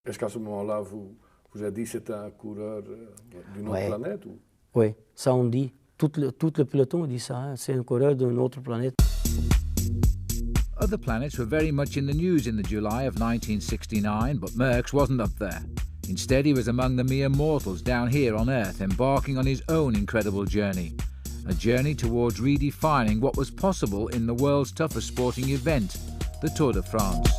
Est-ce qu'à ce moment-là, vous avez dit que c'était un coureur d'une autre planète ou? Oui, ça on dit. Tout le peloton dit ça, hein? C'est un coureur d'une autre planète. Other planets were very much in the news in the July of 1969, but Merckx wasn't up there. Instead, he was among the mere mortals down here on Earth, embarking on his own incredible journey. A journey towards redefining what was possible in the world's toughest sporting event, the Tour de France.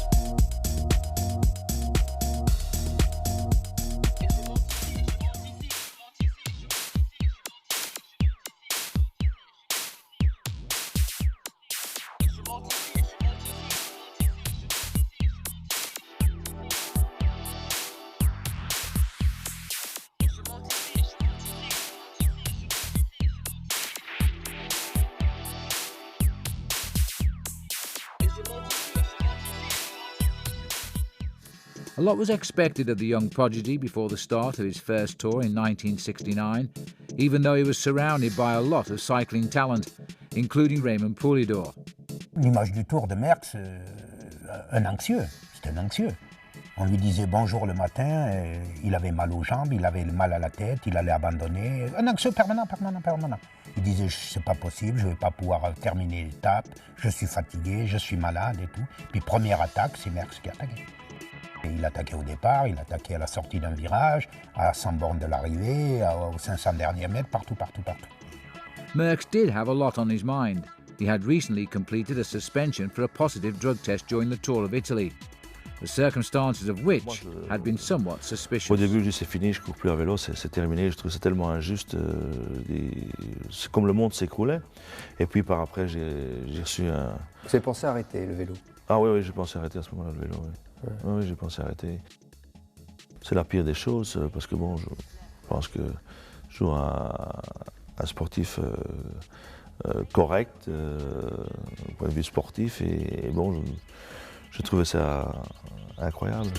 A lot was expected of the young prodigy before the start of his first tour in 1969, even though he was surrounded by a lot of cycling talent, including Raymond Poulidor. L'image du Tour de Merckx, un anxieux, c'était un anxieux. On lui disait bonjour le matin, il avait mal aux jambes, il avait mal à la tête, il allait abandonner. Un anxieux permanent. Il disait c'est pas possible, je vais pas pouvoir terminer l'étape, je suis fatigué, je suis malade et tout. Puis première attaque, c'est Merckx qui attaquait. Il attaquait au départ, il attaquait à la sortie d'un virage, à 100 bornes de l'arrivée, aux 500 derniers mètres, partout. Merckx did have a lot on his mind. He had recently completed a suspension for a positive drug test during the Tour of Italy, the circumstances of which had been somewhat suspicious. Au début, je dis c'est fini, je ne cours plus à vélo, c'est terminé. Je trouve ça tellement injuste. C'est comme le monde s'écroulait. Et puis par après, j'ai reçu un... Vous avez pensé arrêter le vélo? Ah oui, j'ai pensé arrêter à ce moment-là le vélo, oui. Oui, j'ai pensé arrêter. C'est la pire des choses, parce que bon, je pense que je suis un sportif correct, au point de vue sportif, et bon, je trouvais ça incroyable.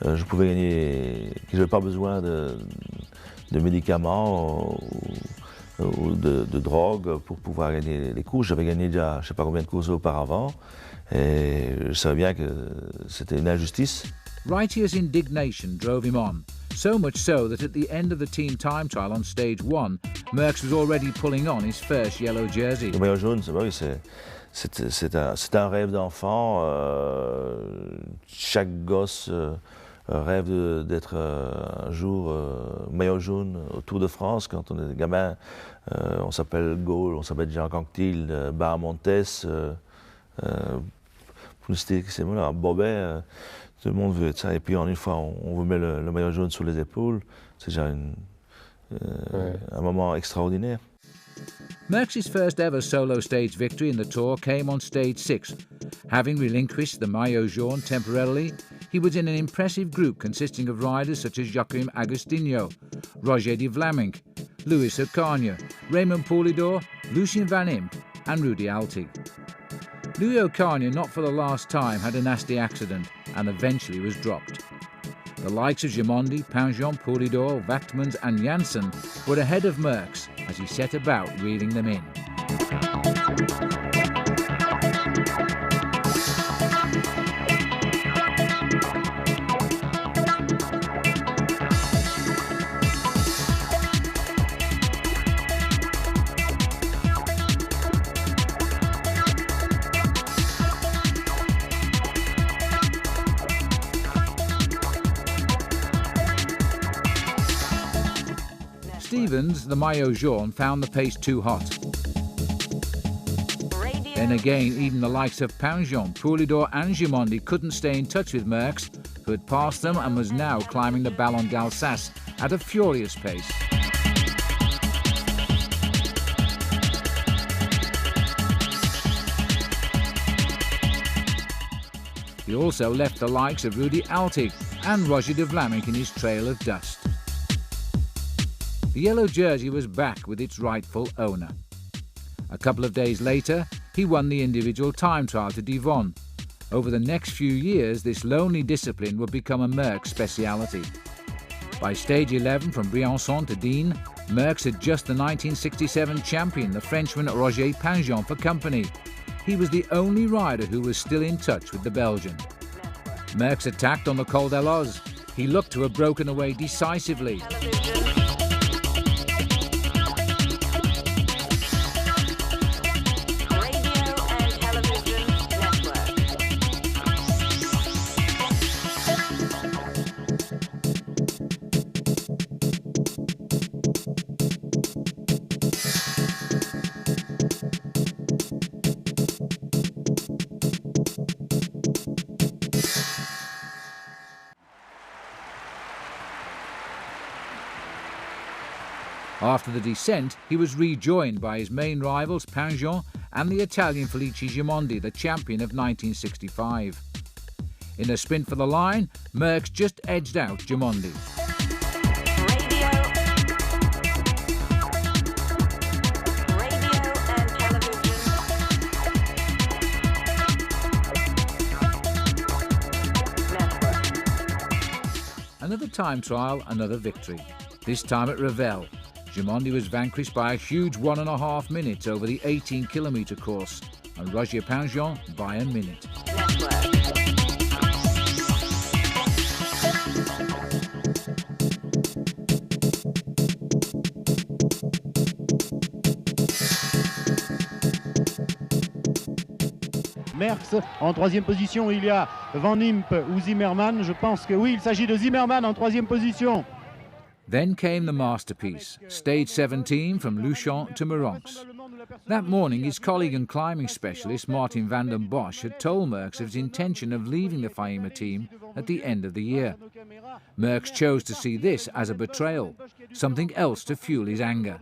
Je pouvais gagner, je n'avais pas besoin de médicaments ou de drogue pour pouvoir gagner les courses. J'avais gagné déjà je ne sais pas combien de courses auparavant et je savais bien que c'était une injustice. Righteous indignation drove him on, so much so that at the end of the team time trial on stage 1, Merckx was already pulling on his first yellow jersey. Le maillot jaune, c'est un rêve d'enfant. Chaque gosse rêve d'être un jour maillot jaune au Tour de France. Quand on est gamin, on s'appelle Gaulle, on s'appelle Jean Canctil, Barmontes, pour citer ces mots-là, Bobet, tout le monde veut être ça. Et puis une fois, on vous met le maillot jaune sur les épaules, c'est déjà un moment extraordinaire. Merckx's first ever solo stage victory in the Tour came on stage 6. Having relinquished the maillot jaune temporarily, he was in an impressive group consisting of riders such as Joachim Agostinho, Roger de Vlaeminck, Louis Ocaña, Raymond Poulidor, Lucien Van Impe and Rudy Altig. Louis Ocaña, not for the last time, had a nasty accident and eventually was dropped. The likes of Gimondi, Pinjon, Poulidor, Wachtmans and Janssen were ahead of Merckx as he set about reeling them in. Stevens, the maillot jaune, found the pace too hot. Then again, even the likes of Pinjon, Poulidor and Gimondi couldn't stay in touch with Merckx, who had passed them and was now climbing the Ballon d'Alsace at a furious pace. He also left the likes of Rudy Altig and Roger de Vlaeminck in his trail of dust. The yellow jersey was back with its rightful owner. A couple of days later, he won the individual time trial to Divonne. Over the next few years, this lonely discipline would become a Merckx speciality. By stage 11 from Briançon to Digne, Merckx had just the 1967 champion, the Frenchman Roger Pinjon, for company. he was the only rider who was still in touch with the Belgian. Merckx attacked on the Col d'Aloz. He looked to have broken away decisively. After the descent, he was rejoined by his main rivals Pinjon and the Italian Felice Gimondi, the champion of 1965. In a sprint for the line, Merckx just edged out Gimondi. Another time trial, another victory, this time at Revel. Gimondi was vanquished by a huge 1.5 minutes over the 18-kilometre course, and Roger Pinjon by a minute. Merckx en troisième position, il y a Van Impe ou Zimmermann. Je pense que oui, il s'agit de Zimmermann en troisième position. Then came the masterpiece, stage 17 from Luchon to Merckx. That morning, his colleague and climbing specialist Martin van den Bosch had told Merckx of his intention of leaving the Faima team at the end of the year. Merckx chose to see this as a betrayal, something else to fuel his anger.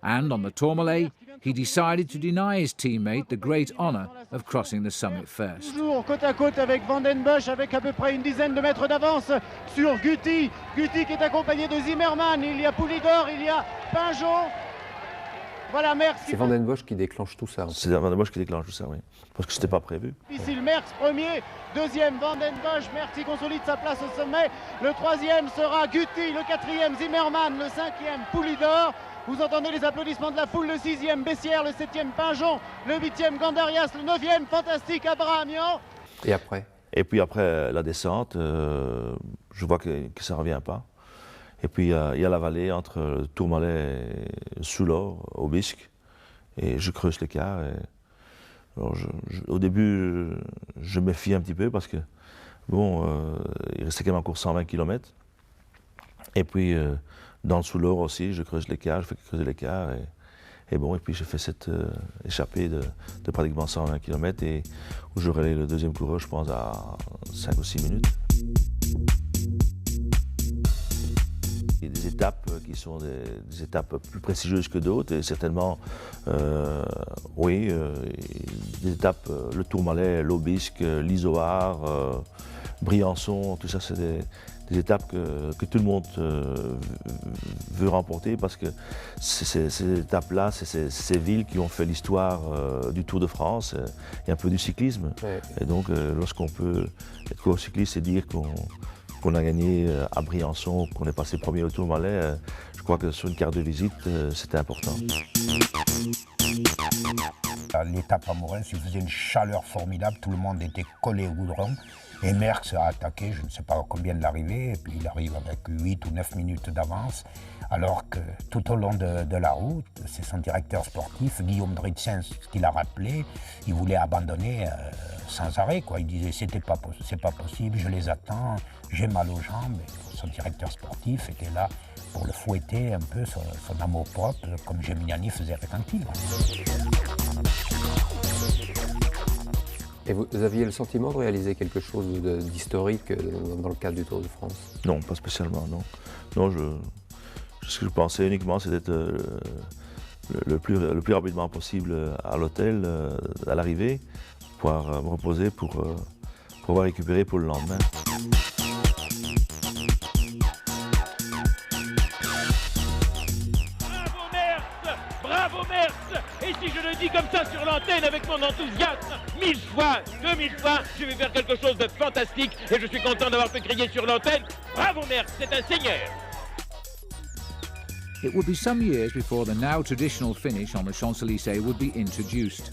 And on the Tourmalet, he decided to deny his teammate the great honour of crossing the summit first. Toujours côte à côte avec Van den Bosch, avec à peu près une dizaine de mètres d'avance sur Guti. Guti qui est accompagné de Zimmermann, il y a Poulidor, il y a Pinjon. Voilà Merckx. C'est Van den Bosch qui déclenche tout ça. C'est Van den Bosch qui déclenche tout ça, oui. Parce que c'était pas prévu. Difficile, Merckx premier, deuxième Van den Bosch, Merckx qui consolide sa place au sommet. Le troisième sera Guti, le quatrième Zimmermann, le cinquième Poulidor. Vous entendez les applaudissements de la foule, le sixième Bessières, le septième Pinjon, le huitième Gandarias, le neuvième fantastique Abrahamian. Et après? Et puis après la descente, je vois que ça ne revient pas. Et puis il y a la vallée entre Tourmalet et Soulor, au Bisque, et je creuse l'écart. Alors au début, je me méfie un petit peu parce que, bon, il restait quand même encore 120 km. Et puis, dans le Soulor aussi, je creuse l'écart, je fais creuser l'écart. Et bon, et puis j'ai fait cette échappée de pratiquement 120 km et où je relaie le deuxième coureur, je pense, à 5 ou 6 minutes. Il y a des étapes qui sont des étapes plus prestigieuses que d'autres et certainement, oui, des étapes, le Tourmalet, l'Aubisque, l'Izoard, Briançon, tout ça c'est des étapes que tout le monde veut remporter parce que ces étapes-là, c'est ces villes qui ont fait l'histoire du Tour de France et un peu du cyclisme. Ouais. Et donc, lorsqu'on peut être coureur-cycliste et dire qu'on a gagné à Briançon, qu'on est passé premier au Tourmalet, je crois que sur une carte de visite, c'était important. À l'étape à Morens, il faisait une chaleur formidable, tout le monde était collé au goudron. Et Merckx a attaqué, je ne sais pas combien de l'arrivée, et puis il arrive avec 8 ou 9 minutes d'avance, alors que tout au long de la route, c'est son directeur sportif, Guillaume Dritzens, qui l'a rappelé, il voulait abandonner sans arrêt, quoi. Il disait c'est pas possible, je les attends, j'ai mal aux jambes. Et son directeur sportif était là pour le fouetter un peu, son amour propre, comme Geminiani faisait retentir. Et vous aviez le sentiment de réaliser quelque chose d'historique dans le cadre du Tour de France? Non, pas spécialement, non. Non, ce que je pensais uniquement, c'est d'être le plus rapidement possible à l'hôtel, à l'arrivée, pour pouvoir me reposer, pour pouvoir récupérer pour le lendemain. Bravo Merckx! Et si je le dis comme ça sur l'antenne avec mon enthousiasme, 1000 fois, 2000 fois, je vais faire quelque chose de fantastique et je suis content d'avoir pu crier sur l'antenne. Bravo Merckx, c'est un seigneur! It would be some years before the now traditional finish on the Champs-Élysées would be introduced.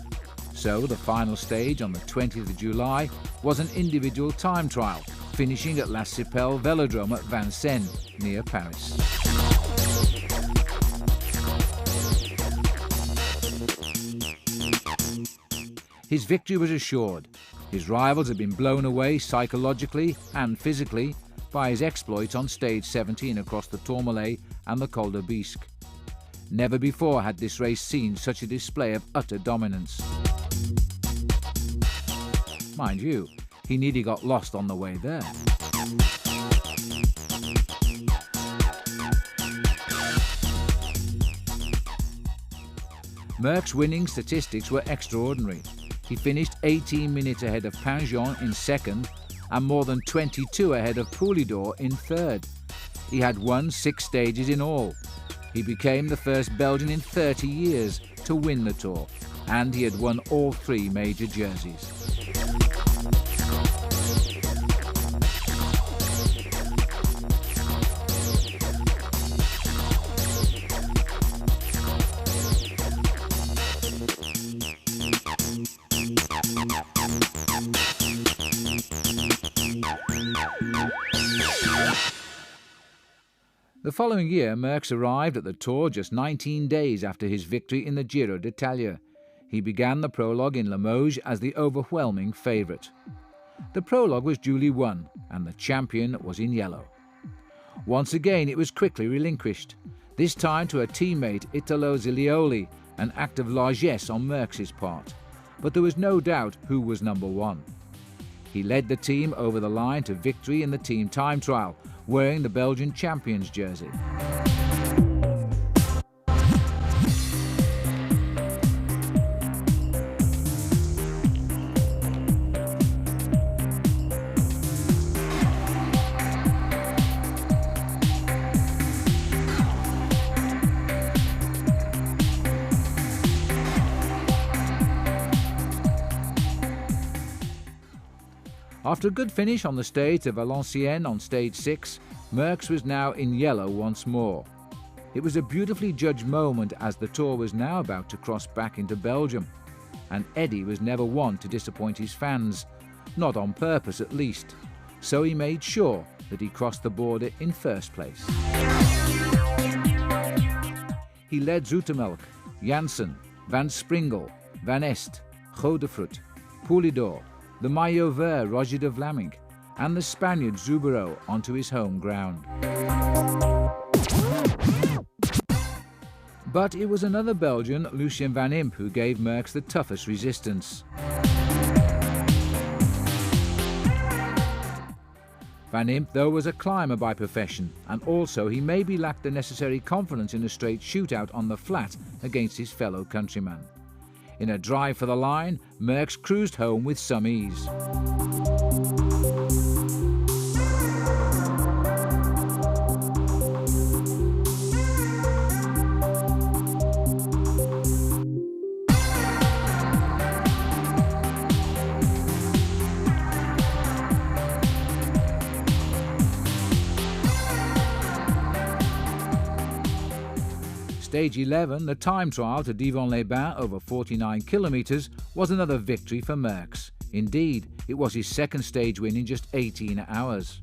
So the final stage on the 20th of July was an individual time trial, finishing at La Cipelle Velodrome at Vincennes, near Paris. His victory was assured. His rivals had been blown away psychologically and physically by his exploits on stage 17 across the Tourmalet and the Col de Bisque. Never before had this race seen such a display of utter dominance. Mind you, he nearly got lost on the way there. Merckx' winning statistics were extraordinary. He finished 18 minutes ahead of Pinjon in second and more than 22 ahead of Poulidor in third. He had won 6 stages in all. He became the first Belgian in 30 years to win the Tour, and he had won all 3 major jerseys. The following year, Merckx arrived at the Tour just 19 days after his victory in the Giro d'Italia. He began the prologue in Limoges as the overwhelming favourite. The prologue was duly won, and the champion was in yellow. Once again, it was quickly relinquished, this time to a teammate, Italo Zilioli, an act of largesse on Merckx's part. But there was no doubt who was number 1. He led the team over the line to victory in the team time trial, wearing the Belgian champion's jersey. After a good finish on the stage of Valenciennes on stage 6, Merckx was now in yellow once more. It was a beautifully judged moment as the Tour was now about to cross back into Belgium, and Eddy was never one to disappoint his fans, not on purpose at least, so he made sure that he crossed the border in first place. He led Zoetemelk, Janssen, Van Springel, Van Est, Godefroot, Poulidor, the Maillot Vert Roger de Vlaming, and the Spaniard Zubero onto his home ground. But it was another Belgian, Lucien Van Impe, who gave Merckx the toughest resistance. Van Impe, though, was a climber by profession, and also he maybe lacked the necessary confidence in a straight shootout on the flat against his fellow countryman. In a drive for the line, Merckx cruised home with some ease. Stage 11, the time trial to Divan-les-Bains over 49 kilometres, was another victory for Merckx. Indeed, it was his second stage win in just 18 hours.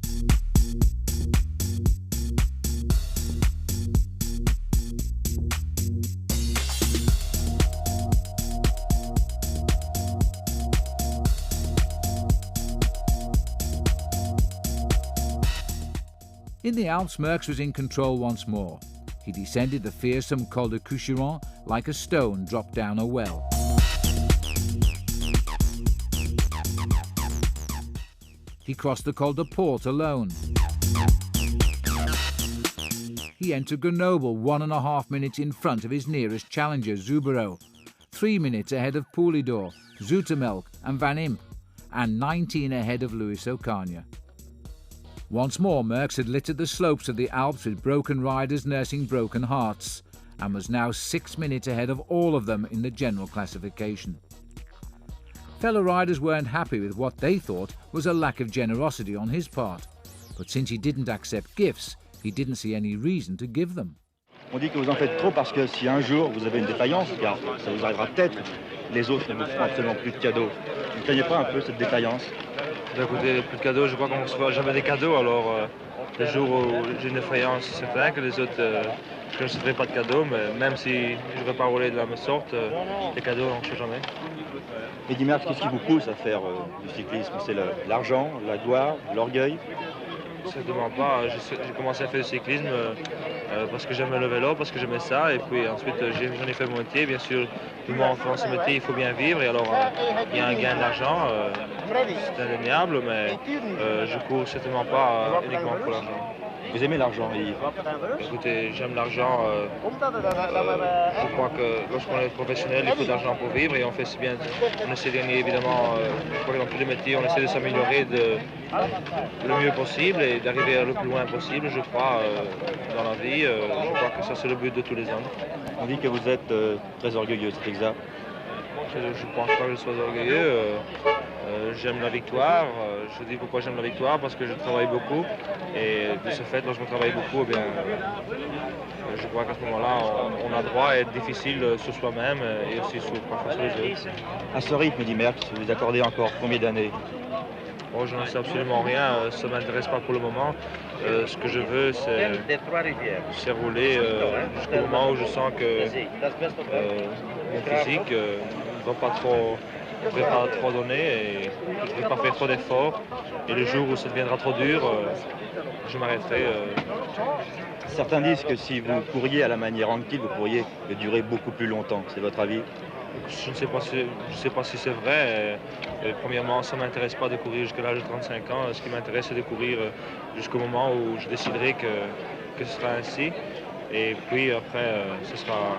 In the Alps, Merckx was in control once more. He descended the fearsome Col de Coucheron like a stone dropped down a well. He crossed the Col de Port alone. He entered Grenoble 1.5 minutes in front of his nearest challenger, Zubero, 3 minutes ahead of Poulidor, Zoetemelk and Van Impe, and 19 ahead of Luis Ocaña. Once more, Merckx had littered the slopes of the Alps with broken riders nursing broken hearts, and was now 6 minutes ahead of all of them in the general classification. Fellow riders weren't happy with what they thought was a lack of generosity on his part, but since he didn't accept gifts, he didn't see any reason to give them. On dit que vous en faites trop parce que si un jour vous avez une défaillance, car ça vous arrivera peut-être, les autres ne vous font absolument plus de cadeaux. Vous ne craignez pas un peu cette défaillance? Écoutez, plus de cadeaux, je crois qu'on ne reçoit jamais des cadeaux, alors le jour où j'ai une défaillance, c'est certain que les autres, je ne recevrai pas de cadeaux, mais même si je ne vais pas rouler de la même sorte, les cadeaux, on ne sait jamais. Eddy Merckx, qu'est-ce qui vous pousse à faire du cyclisme? C'est l'argent, la gloire, l'orgueil? Certainement pas. J'ai commencé à faire du cyclisme parce que j'aimais le vélo, parce que j'aimais ça, et puis ensuite j'en ai fait mon métier. Bien sûr, tout le monde fait ce métier, il faut bien vivre, et alors il y a un gain d'argent, c'est indéniable, mais je cours certainement pas uniquement pour l'argent. Vous aimez l'argent, Eddy? Écoutez, j'aime l'argent. Je crois que lorsqu'on est professionnel, il faut de l'argent pour vivre, et on fait si bien. On essaie de gagner, évidemment, je crois que dans tous les métiers, on essaie de s'améliorer le mieux possible et d'arriver le plus loin possible, je crois, dans la vie. Je crois que ça, c'est le but de tous les hommes. On dit que vous êtes très orgueilleux, c'est exact? Je ne pense pas que je sois orgueilleux. J'aime la victoire. Je dis pourquoi j'aime la victoire, parce que je travaille beaucoup. Et de ce fait, lorsqu'on travaille beaucoup, eh bien, je crois qu'à ce moment-là, on a droit à être difficile sur soi-même et aussi parfois sur les autres. À ce rythme, Eddy Merckx, vous accordez encore combien d'années? Oh, je n'en sais absolument rien, ça ne m'intéresse pas pour le moment. Ce que je veux, c'est rouler jusqu'au moment où je sens que mon physique ne va pas trop donner et je ne vais pas faire trop d'efforts. Et le jour où ça deviendra trop dur, je m'arrêterai. Certains disent que si vous couriez à la manière Anquetil, vous pourriez durer beaucoup plus longtemps. C'est votre avis? Je ne sais pas si c'est vrai. Premièrement, ça ne m'intéresse pas de courir jusqu'à l'âge de 35 ans. Ce qui m'intéresse, c'est de courir jusqu'au moment où je déciderai que ce sera ainsi. Et puis après, ce sera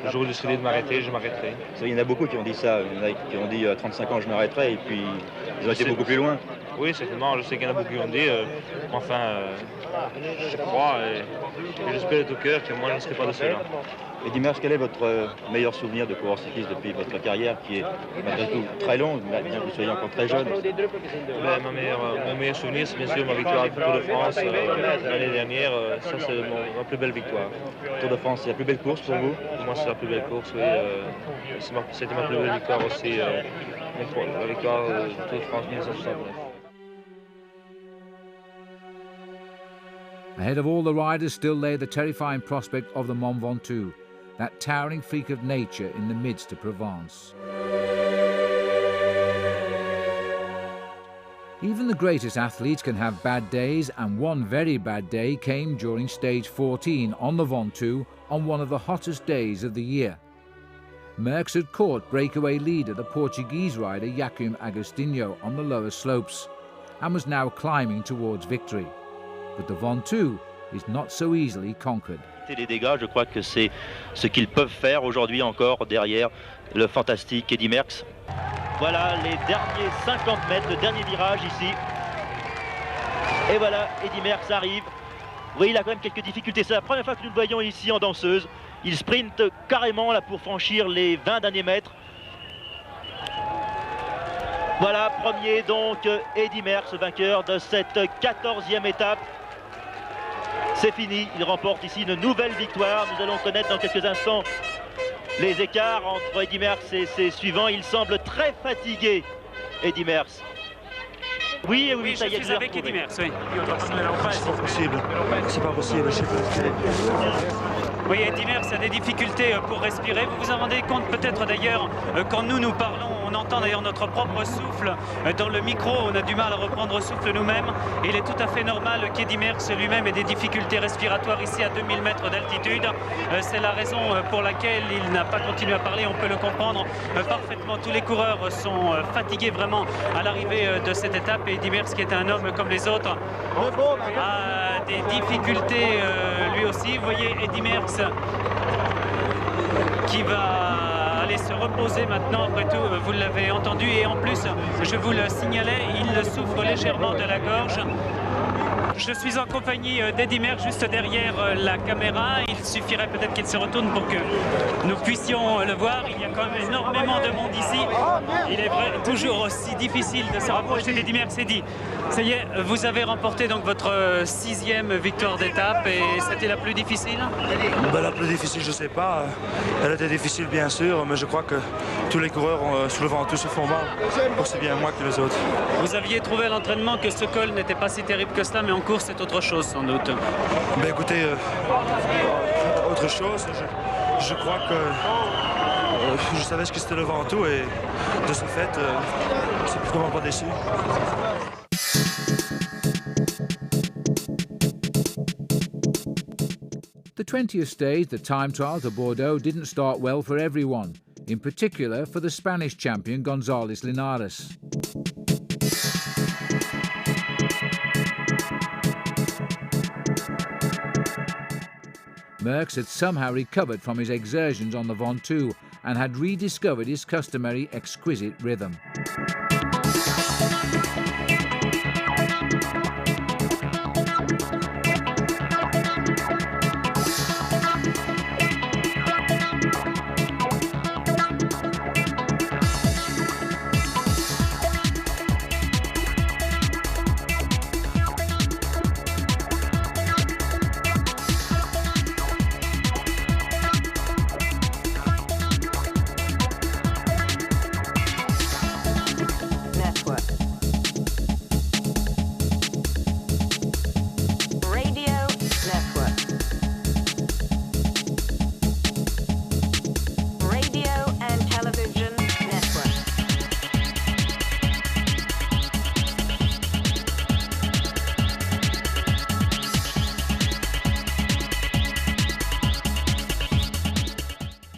le jour où je déciderai de m'arrêter, je m'arrêterai. Il y en a beaucoup qui ont dit ça. Il y en a qui ont dit à 35 ans, je m'arrêterai. Et puis, ils ont été beaucoup plus loin. Oui, certainement. Je sais qu'il y en a beaucoup qui ont dit. Enfin, je crois et j'espère de tout cœur que moi, je ne serai pas de ceux-là. Eddy Merckx, quel est votre meilleur souvenir de coureur cycliste depuis votre carrière qui est malgré tout très longue, bien que vous soyez encore très jeune? Mon meilleur souvenir, c'est bien sûr ma victoire du Tour de France l'année dernière. Ça, c'est ma plus belle victoire. Tour de France, c'est la plus belle course pour vous? Pour moi, c'est la plus belle course, oui. C'était ma plus belle victoire aussi, la victoire du Tour de France 1969. Ahead of all the riders still lay the terrifying prospect of the Mont Ventoux, that towering freak of nature in the midst of Provence. Even the greatest athletes can have bad days, and one very bad day came during stage 14 on the Ventoux on one of the hottest days of the year. Merckx had caught breakaway leader, the Portuguese rider Joaquim Agostinho, on the lower slopes and was now climbing towards victory. But the Ventoux is not so easily conquered. Les dégâts, je crois que c'est ce qu'ils peuvent faire aujourd'hui encore derrière le fantastique Eddy Merckx. Voilà les derniers 50 mètres, le dernier virage ici. Et voilà, Eddy Merckx arrive. Vous voyez, il a quand même quelques difficultés. C'est la première fois que nous le voyons ici en danseuse. Il sprinte carrément là pour franchir les 20 derniers mètres. Voilà, premier donc Eddy Merckx, vainqueur de cette 14e étape. C'est fini, il remporte ici une nouvelle victoire. Nous allons connaître dans quelques instants les écarts entre Eddy Merckx et ses suivants. Il semble très fatigué, Eddy Merckx. Oui, ça y est, je suis avec Eddy Merckx, oui. C'est pas possible, c'est pas possible. Oui, Eddy Merckx a des difficultés pour respirer. Vous vous en rendez compte peut-être d'ailleurs quand nous parlons, on entend d'ailleurs notre propre souffle dans le micro. On a du mal à reprendre souffle nous-mêmes. Et il est tout à fait normal qu'Eddy Merckx lui-même ait des difficultés respiratoires ici à 2000 mètres d'altitude. C'est la raison pour laquelle il n'a pas continué à parler. On peut le comprendre parfaitement. Tous les coureurs sont fatigués vraiment à l'arrivée de cette étape. Et Eddy Merckx, qui est un homme comme les autres, a des difficultés lui aussi. Vous voyez Eddy Merckx qui va aller se reposer maintenant, après tout, vous l'avez entendu, et en plus, je vous le signalais, il souffre légèrement de la gorge. Je suis en compagnie d'Eddy Merckx juste derrière la caméra. Il il suffirait peut-être qu'il se retourne pour que nous puissions le voir. Il y a quand même énormément de monde ici. Il est vrai, toujours aussi difficile de se rapprocher d'Eddy Merckx. Eddy, ça y est, vous avez remporté donc votre 6e victoire d'étape et c'était la plus difficile? Ben, la plus difficile, je ne sais pas. Elle était difficile bien sûr, mais je crois que tous les coureurs sur le Ventoux se font mal, aussi bien moi que les autres. Vous aviez trouvé à l'entraînement que ce col n'était pas si terrible que cela, mais en course c'est autre chose sans doute. Ben, écoutez, autre chose, je crois que je savais ce que c'était le Ventoux et de ce fait, c'est plus vraiment pas déçu. The 20th stage, the time trial to Bordeaux, didn't start well for everyone, in particular for the Spanish champion González Linares. Merckx had somehow recovered from his exertions on the Ventoux and had rediscovered his customary exquisite rhythm.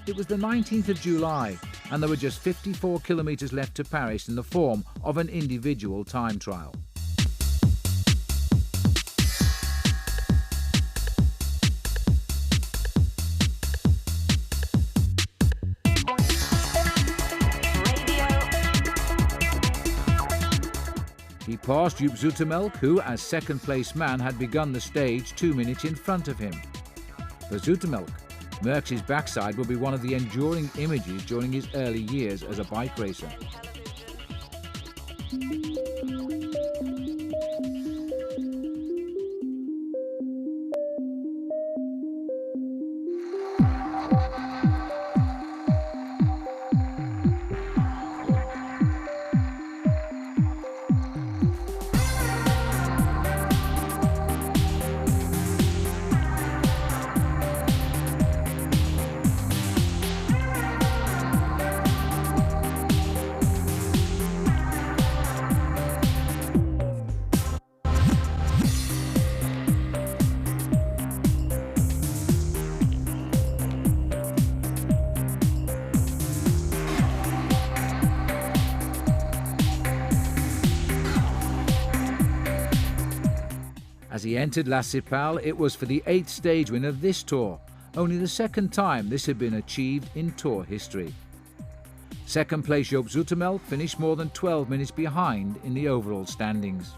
It was the 19th of July, and there were just 54 kilometres left to Paris in the form of an individual time trial. He passed Joop Zoetemelk, who, as second-place man, had begun the stage 2 minutes in front of him. For Zoetemelk, Merckx's backside will be one of the enduring images during his early years as a bike racer. As he entered La Cipale, it was for the 8th stage win of this Tour, only the second time this had been achieved in Tour history. Second place Joop Zoetemelk finished more than 12 minutes behind in the overall standings.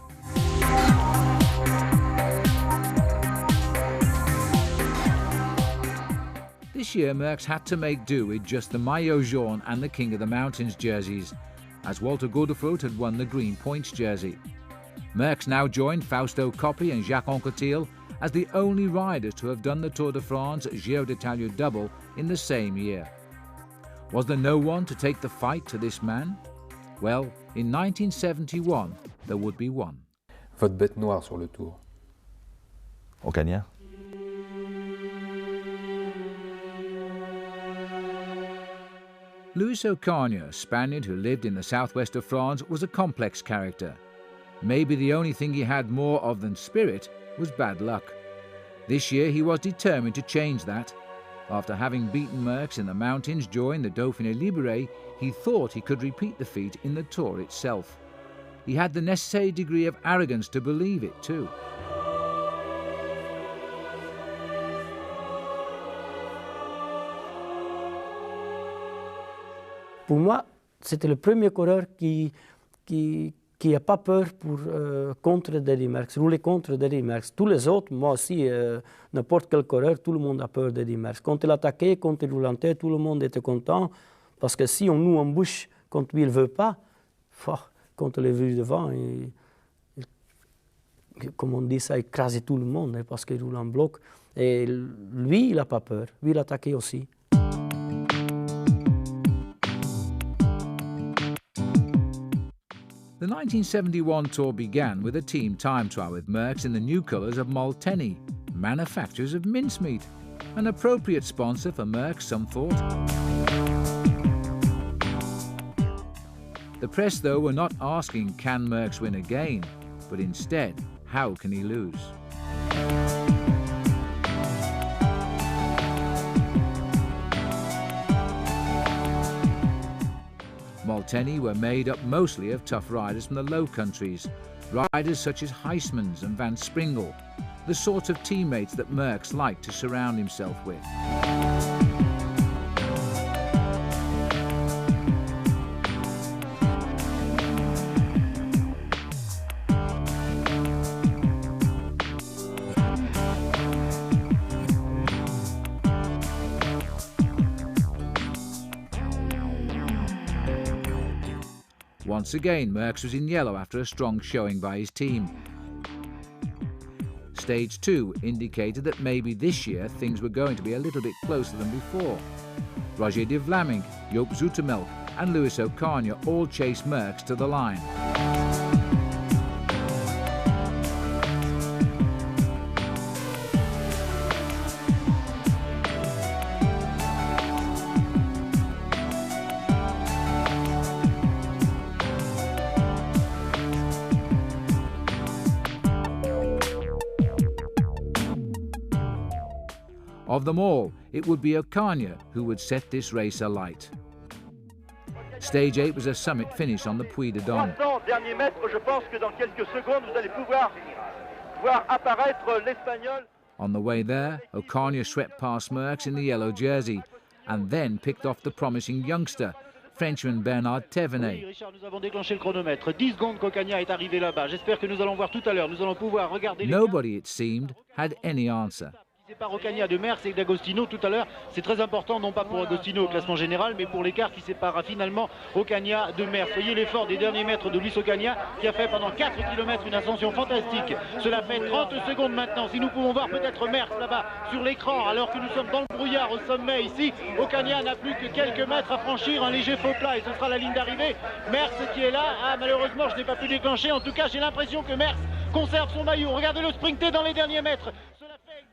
This year Merckx had to make do with just the Maillot Jaune and the King of the Mountains jerseys, as Walter Godefroot had won the Green Points jersey. Merckx now joined Fausto Coppi and Jacques Anquetil as the only riders to have done the Tour de France Giro d'Italia double in the same year. Was there no one to take the fight to this man? Well, in 1971, there would be one. Votre bête noire sur le Tour? Ocaña. Luis Ocaña, a Spaniard who lived in the southwest of France, was a complex character. Maybe the only thing he had more of than spirit was bad luck. This year he was determined to change that. After having beaten Merckx in the mountains during the Dauphiné Libéré, he thought he could repeat the feat in the Tour itself. He had the necessary degree of arrogance to believe it too. Pour moi, c'était le premier coureur qui n'a pas peur contre Eddy Merckx, rouler contre Eddy Merckx. Tous les autres, moi aussi, n'importe quel coureur, tout le monde a peur d'Eddy Merckx. Quand il attaquait, quand il roulait en tête, tout le monde était content. Parce que si on nous embouche quand lui il ne veut pas, quand il est venu devant, comme on dit ça, il écrasait tout le monde parce qu'il roule en bloc. Et lui, il n'a pas peur. Lui, il attaquait aussi. The 1971 Tour began with a team time trial with Merckx in the new colours of Molteni, manufacturers of mincemeat. An appropriate sponsor for Merckx, some thought. The press, though, were not asking, can Merckx win again? But instead, how can he lose? Molteni were made up mostly of tough riders from the Low Countries, riders such as Heismans and Van Springel, the sort of teammates that Merckx liked to surround himself with. Once again, Merckx was in yellow after a strong showing by his team. Stage 2 indicated that maybe this year things were going to be a little bit closer than before. Roger de Vlaming, Joop Zoetemelk and Louis Ocaña all chased Merckx to the line. Of them all, it would be Ocaña who would set this race alight. Stage 8 was a summit finish on the Puy de Dôme. On the way there, Ocaña swept past Merckx in the yellow jersey and then picked off the promising youngster, Frenchman Bernard Thévenet. Oui, Richard, nous avons déclenché le chronomètre. 10 secondes qu'Ocaña est arrivé là-bas. J'espère que nous allons voir tout à l'heure. Nous allons pouvoir regarder. Nobody, it seemed, had any answer. C'est par Ocaña de Merckx et d'Agostino tout à l'heure. C'est très important, non pas pour Agostino au classement général, mais pour l'écart qui sépara finalement Ocaña de Merckx. Voyez l'effort des derniers mètres de Luis Ocaña qui a fait pendant 4 km une ascension fantastique. Cela fait 30 secondes maintenant. Si nous pouvons voir peut-être Merckx là-bas sur l'écran, alors que nous sommes dans le brouillard au sommet ici, Ocaña n'a plus que quelques mètres à franchir, un léger faux plat et ce sera la ligne d'arrivée. Merckx qui est là. Ah, malheureusement, je n'ai pas pu déclencher. En tout cas, j'ai l'impression que Merckx conserve son maillot. Regardez-le sprinter dans les derniers mètres.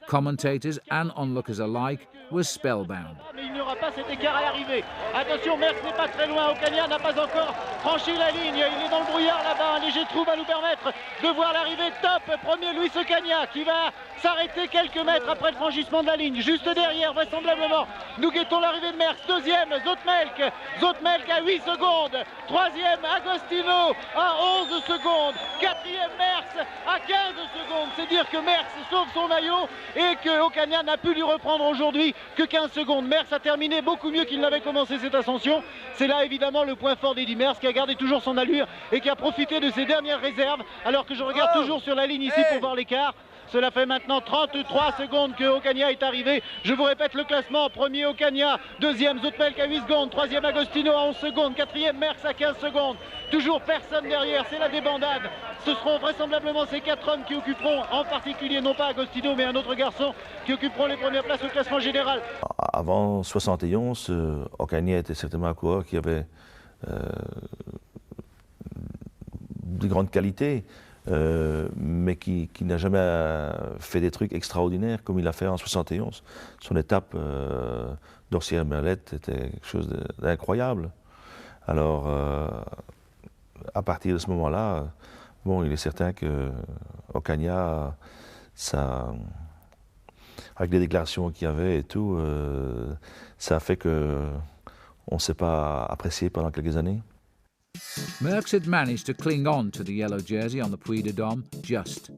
Commentators and onlookers alike were spellbound. Mais il n'y aura pas cet écart à l'arrivée. Attention, Merckx n'est pas très loin. Ocaña n'a pas encore franchi la ligne. Il est dans le brouillard là-bas. Un léger trou va nous permettre de voir l'arrivée top. Premier Luis Ocaña qui va s'arrêter quelques mètres après le franchissement de la ligne. Juste derrière, vraisemblablement, nous guettons l'arrivée de Merckx. Deuxième, Zoetemelk. Zoetemelk à 8 secondes. Troisième, Agostino à 11 secondes. Quatrième, Merckx à 15 secondes. C'est dire que Merckx sauve son maillot et que Ocaña n'a pu lui reprendre aujourd'hui que 15 secondes. Merckx a terminé beaucoup mieux qu'il n'avait commencé cette ascension. C'est là évidemment le point fort d'Eddy Merckx qui a gardé toujours son allure et qui a profité de ses dernières réserves alors que je regarde toujours sur la ligne ici pour voir l'écart. Cela fait maintenant 33 secondes que Ocaña est arrivé. Je vous répète le classement. Premier Ocaña, deuxième Zoetemelk à 8 secondes, troisième Agostino à 11 secondes, quatrième Merckx à 15 secondes. Toujours personne derrière, c'est la débandade. Ce seront vraisemblablement ces 4 hommes qui occuperont, en particulier non pas Agostino mais un autre garçon, qui occuperont les premières places au classement général. Avant 71, Ocaña était certainement un coureur qui avait de grandes qualités. Mais qui n'a jamais fait des trucs extraordinaires comme il a fait en 71. Son étape d'Orsières-Merlette était quelque chose d'incroyable. Alors, à partir de ce moment-là, bon, il est certain que Ocaña, avec les déclarations qu'il y avait et tout, ça a fait qu'on ne s'est pas apprécié pendant quelques années. Merckx had managed to cling on to the yellow jersey on the Puy de Dôme just,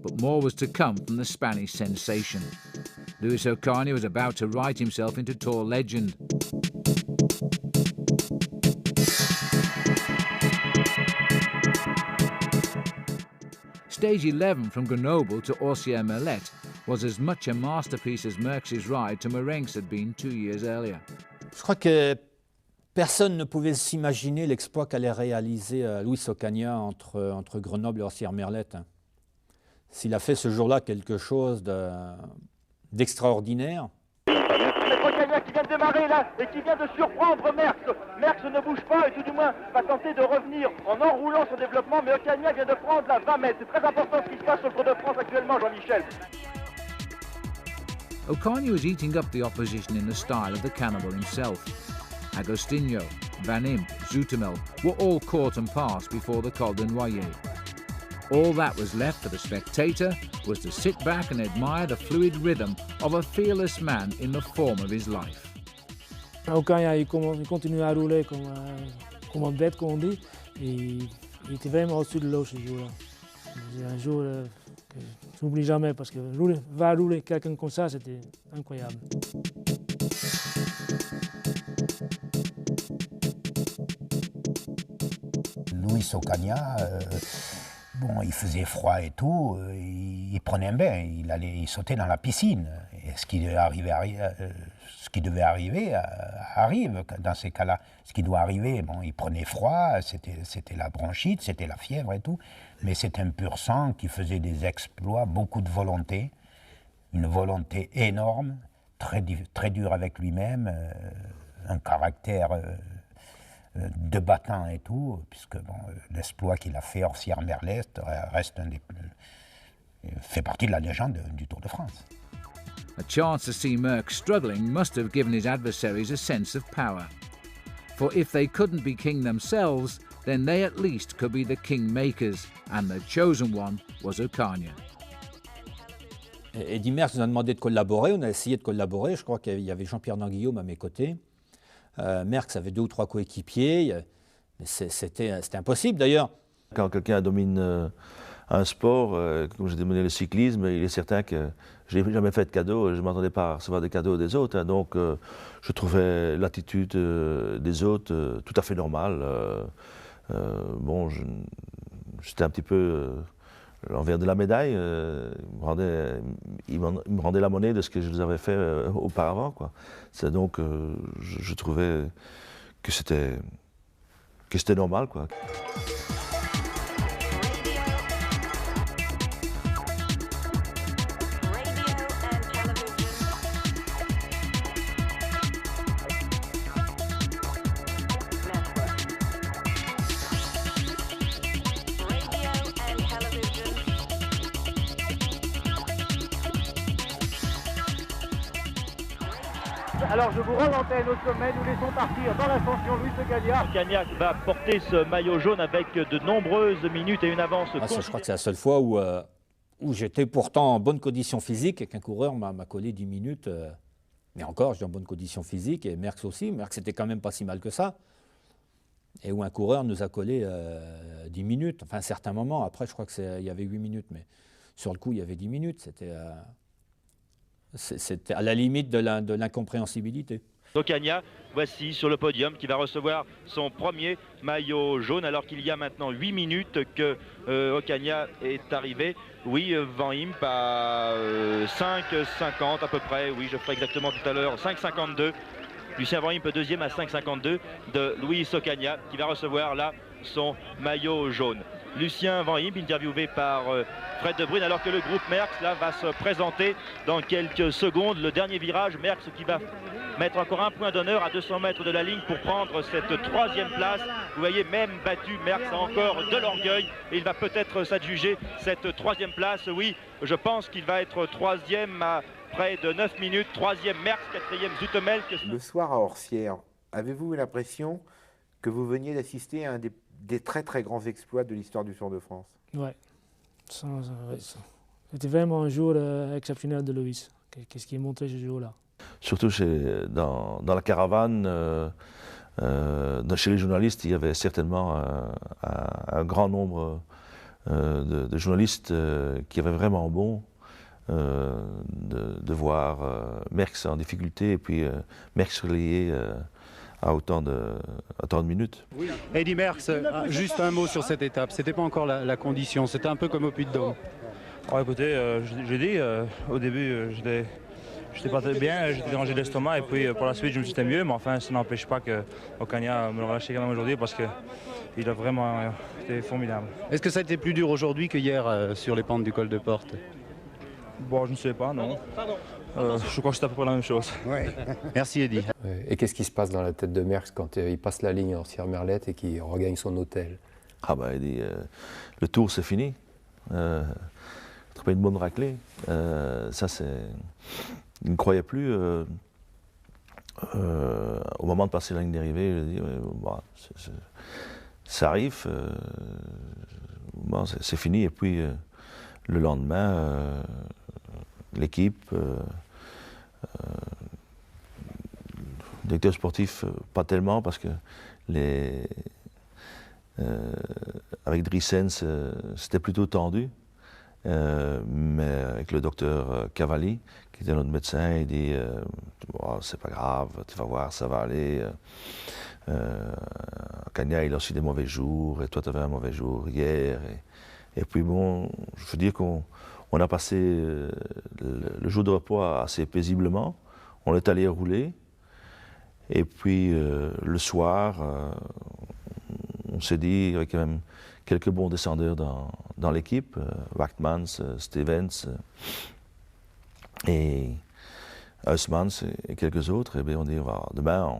but more was to come from the Spanish sensation. Luis Ocaña was about to write himself into Tour legend. Stage 11 from Grenoble to Orsières-Merlet was as much a masterpiece as Merckx's ride to Marennes had been 2 years earlier. Je crois que personne ne pouvait s'imaginer l'exploit qu'allait réaliser Luis Ocaña entre Grenoble et Orsières-Merlet. S'il a fait ce jour-là quelque chose d'extraordinaire. C'est Ocaña qui vient de démarrer là et qui vient de surprendre Merckx. Merckx ne bouge pas et tout du moins va tenter de revenir en enroulant son développement, mais Ocaña vient de prendre la 20 mètres. C'est très important ce qui se passe sur le Tour de France actuellement, Jean-Michel. Ocaña was eating up the opposition in the style of the cannibal himself. Agostinho, Van Impe, Zoetemelk were all caught and passed before the Col de Noyer. All that was left for the spectator was to sit back and admire the fluid rhythm of a fearless man in the form of his life. Ocaña, il continue à rouler comme un bête, comme on dit. Et il était vraiment au-dessus de l'eau ce jour-là. C'est un jour que je n'oublie jamais parce que rouler quelqu'un comme ça, c'était incroyable. Luis Ocaña, bon, il faisait froid et tout, il prenait un bain, il sautait dans la piscine. Et ce qui devait arriver arrive dans ces cas-là. Ce qui doit arriver, bon, il prenait froid, c'était la bronchite, c'était la fièvre et tout, mais c'est un pur sang qui faisait des exploits, beaucoup de volonté, une volonté énorme, très dur avec lui-même, un caractère de battant et tout, puisque bon, l'exploit qu'il a fait Orsières-Merlet reste fait partie de la légende du Tour de France. A chance to see Merckx struggling must have given his adversaries a sense of power. For if they couldn't be king themselves, then they at least could be the kingmakers, and the chosen one was Ocaña. Eddy Merckx nous a demandé de collaborer, on a essayé de collaborer, je crois qu'il y avait Jean-Pierre Danguillaume à mes côtés. Merckx avait 2 ou 3 coéquipiers, mais c'était impossible d'ailleurs. Quand quelqu'un domine un sport, comme j'ai dominé le cyclisme, il est certain que je n'ai jamais fait de cadeaux, je ne m'attendais pas à recevoir des cadeaux des autres, hein, donc je trouvais l'attitude des autres tout à fait normale. Bon, j'étais un petit peu l'envers de la médaille, il me rendait la monnaie de ce que je les avais fait auparavant, quoi. C'est donc, je trouvais que c'était normal, quoi. Alors je vous rends l'antenne au sommet, nous laissons partir dans l'ascension Luis Ocaña. Ocaña va porter ce maillot jaune avec de nombreuses minutes et une avance. Je crois que c'est la seule fois où j'étais pourtant en bonne condition physique et qu'un coureur m'a collé 10 minutes. Mais encore, j'étais en bonne condition physique et Merckx aussi. Merckx c'était quand même pas si mal que ça. Et où un coureur nous a collé 10 minutes, enfin à un certain moment. Après, je crois qu'il y avait 8 minutes, mais sur le coup, il y avait 10 minutes. C'était à la limite de l'incompréhensibilité. Ocaña, voici sur le podium, qui va recevoir son premier maillot jaune alors qu'il y a maintenant 8 minutes que Ocaña est arrivé. Oui, Van Impe à 5,50 à peu près, oui je ferai exactement tout à l'heure, 5,52. Lucien Van Impe deuxième à 5,52 de Luis Ocaña qui va recevoir là son maillot jaune. Lucien Van Impe, interviewé par Fred de Bruyne, alors que le groupe Merckx là, va se présenter dans quelques secondes. Le dernier virage, Merckx qui va mettre encore un point d'honneur à 200 mètres de la ligne pour prendre cette 3e place. Vous voyez, même battu, Merckx a encore de l'orgueil et il va peut-être s'adjuger cette 3e place. Oui, je pense qu'il va être 3e à près de 9 minutes. 3e Merckx, 4e Zoetemelk. Le soir à Orsières, avez-vous eu l'impression que vous veniez d'assister à un des très très grands exploits de l'histoire du Tour de France? Ouais. C'était vraiment un jour exceptionnel de Luis. Qu'est-ce qu'il montré ce jour-là? Surtout dans la caravane, chez les journalistes, il y avait certainement un grand nombre de journalistes qui avaient vraiment bon de voir Merckx en difficulté et puis Merckx relayé à autant de minutes. Eddy Merckx, juste un mot sur cette étape. C'était pas encore la condition, c'était un peu comme au Puy-de-Dôme. Oh, écoutez, j'ai dit, au début, j'étais pas très bien, j'étais dérangé de l'estomac et puis pour la suite je me sentais mieux, mais enfin ça n'empêche pas que Ocaña me le relâché quand même aujourd'hui parce qu'il a vraiment été formidable. Est-ce que ça a été plus dur aujourd'hui que hier sur les pentes du col de Porte? Bon, je ne sais pas, non. Je crois que c'est à peu près la même chose. Ouais. Merci Eddy. Et qu'est-ce qui se passe dans la tête de Merckx quand il passe la ligne en Sierre-Merlette et qu'il regagne son hôtel? Ah bah il dit, le tour c'est fini. Trouver une bonne raclée, ça c'est... Il ne croyait plus. Au moment de passer la ligne d'arrivée, il a dit bah, ça arrive, bon, c'est fini. Et puis le lendemain, l'équipe, le directeur sportif, pas tellement parce que avec Driessen, c'était plutôt tendu. Mais avec le docteur Cavalli, qui était notre médecin, il dit oh, c'est pas grave, tu vas voir, ça va aller. Ocaña, il a aussi des mauvais jours, et toi, tu avais un mauvais jour hier. Et puis bon, je veux dire qu'on a passé le jour de repos assez paisiblement. On est allé rouler. Et puis le soir, on s'est dit, il y avait quand même quelques bons descendeurs dans l'équipe, Wachtmans, Stevens et Huismans et quelques autres. Et bien on dit, demain,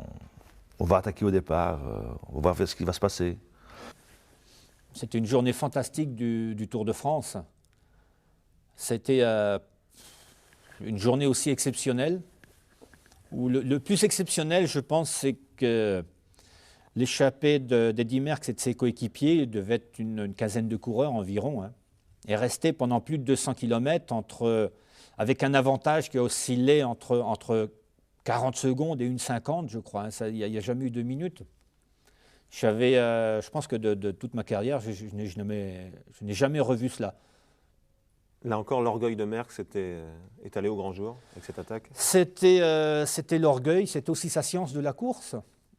on va attaquer au départ, on va voir ce qui va se passer. C'était une journée fantastique du Tour de France. C'était une journée aussi exceptionnelle, où le plus exceptionnel, je pense, c'est que l'échappée d'Eddy Merckx et de ses coéquipiers devait être une quinzaine de coureurs environ, hein, et restait pendant plus de 200 km avec un avantage qui a oscillé entre 40 secondes et 1,50, je crois. Il n'y a jamais eu 2 minutes. Je pense que de toute ma carrière, je n'ai jamais revu cela. Là encore, l'orgueil de Merckx est allé au grand jour avec cette attaque? C'était l'orgueil, c'était aussi sa science de la course.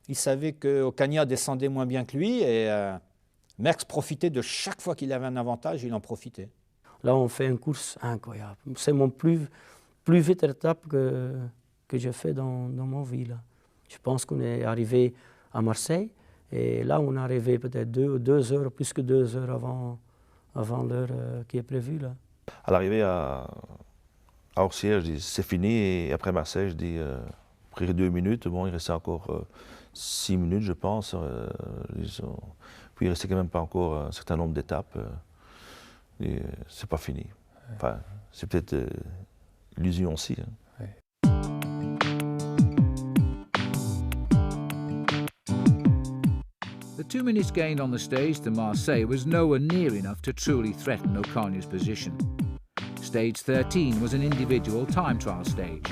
Il savait qu'Ocaña descendait moins bien que lui et Merckx profitait de chaque fois qu'il avait un avantage, il en profitait. Là, on fait une course incroyable. C'est mon plus vite étape que j'ai fait dans mon vie. Là. Je pense qu'on est arrivé à Marseille et là, on est arrivé peut-être 2 heures, plus que 2 heures avant l'heure qui est prévue. Là. À l'arrivée à Orsières, je dis c'est fini et après Marseille, je dis après 2 minutes, bon, il restait encore 6 minutes, je pense. Puis il restait quand même pas encore un certain nombre d'étapes. Et c'est pas fini. Enfin, c'est peut-être l'illusion aussi. Hein. The 2 minutes gained on the stage to Marseille was nowhere near enough to truly threaten Ocaña's position. Stage 13 was an individual time trial stage.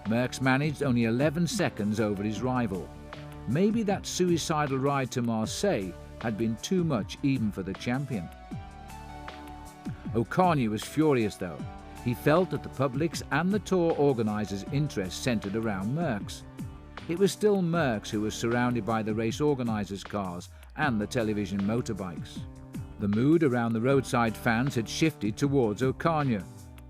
Merckx managed only 11 seconds over his rival. Maybe that suicidal ride to Marseille had been too much even for the champion. Ocaña was furious though. He felt that the public's and the tour organisers' interest centred around Merckx. It was still Merckx who was surrounded by the race organisers' cars and the television motorbikes. The mood around the roadside fans had shifted towards Ocaña.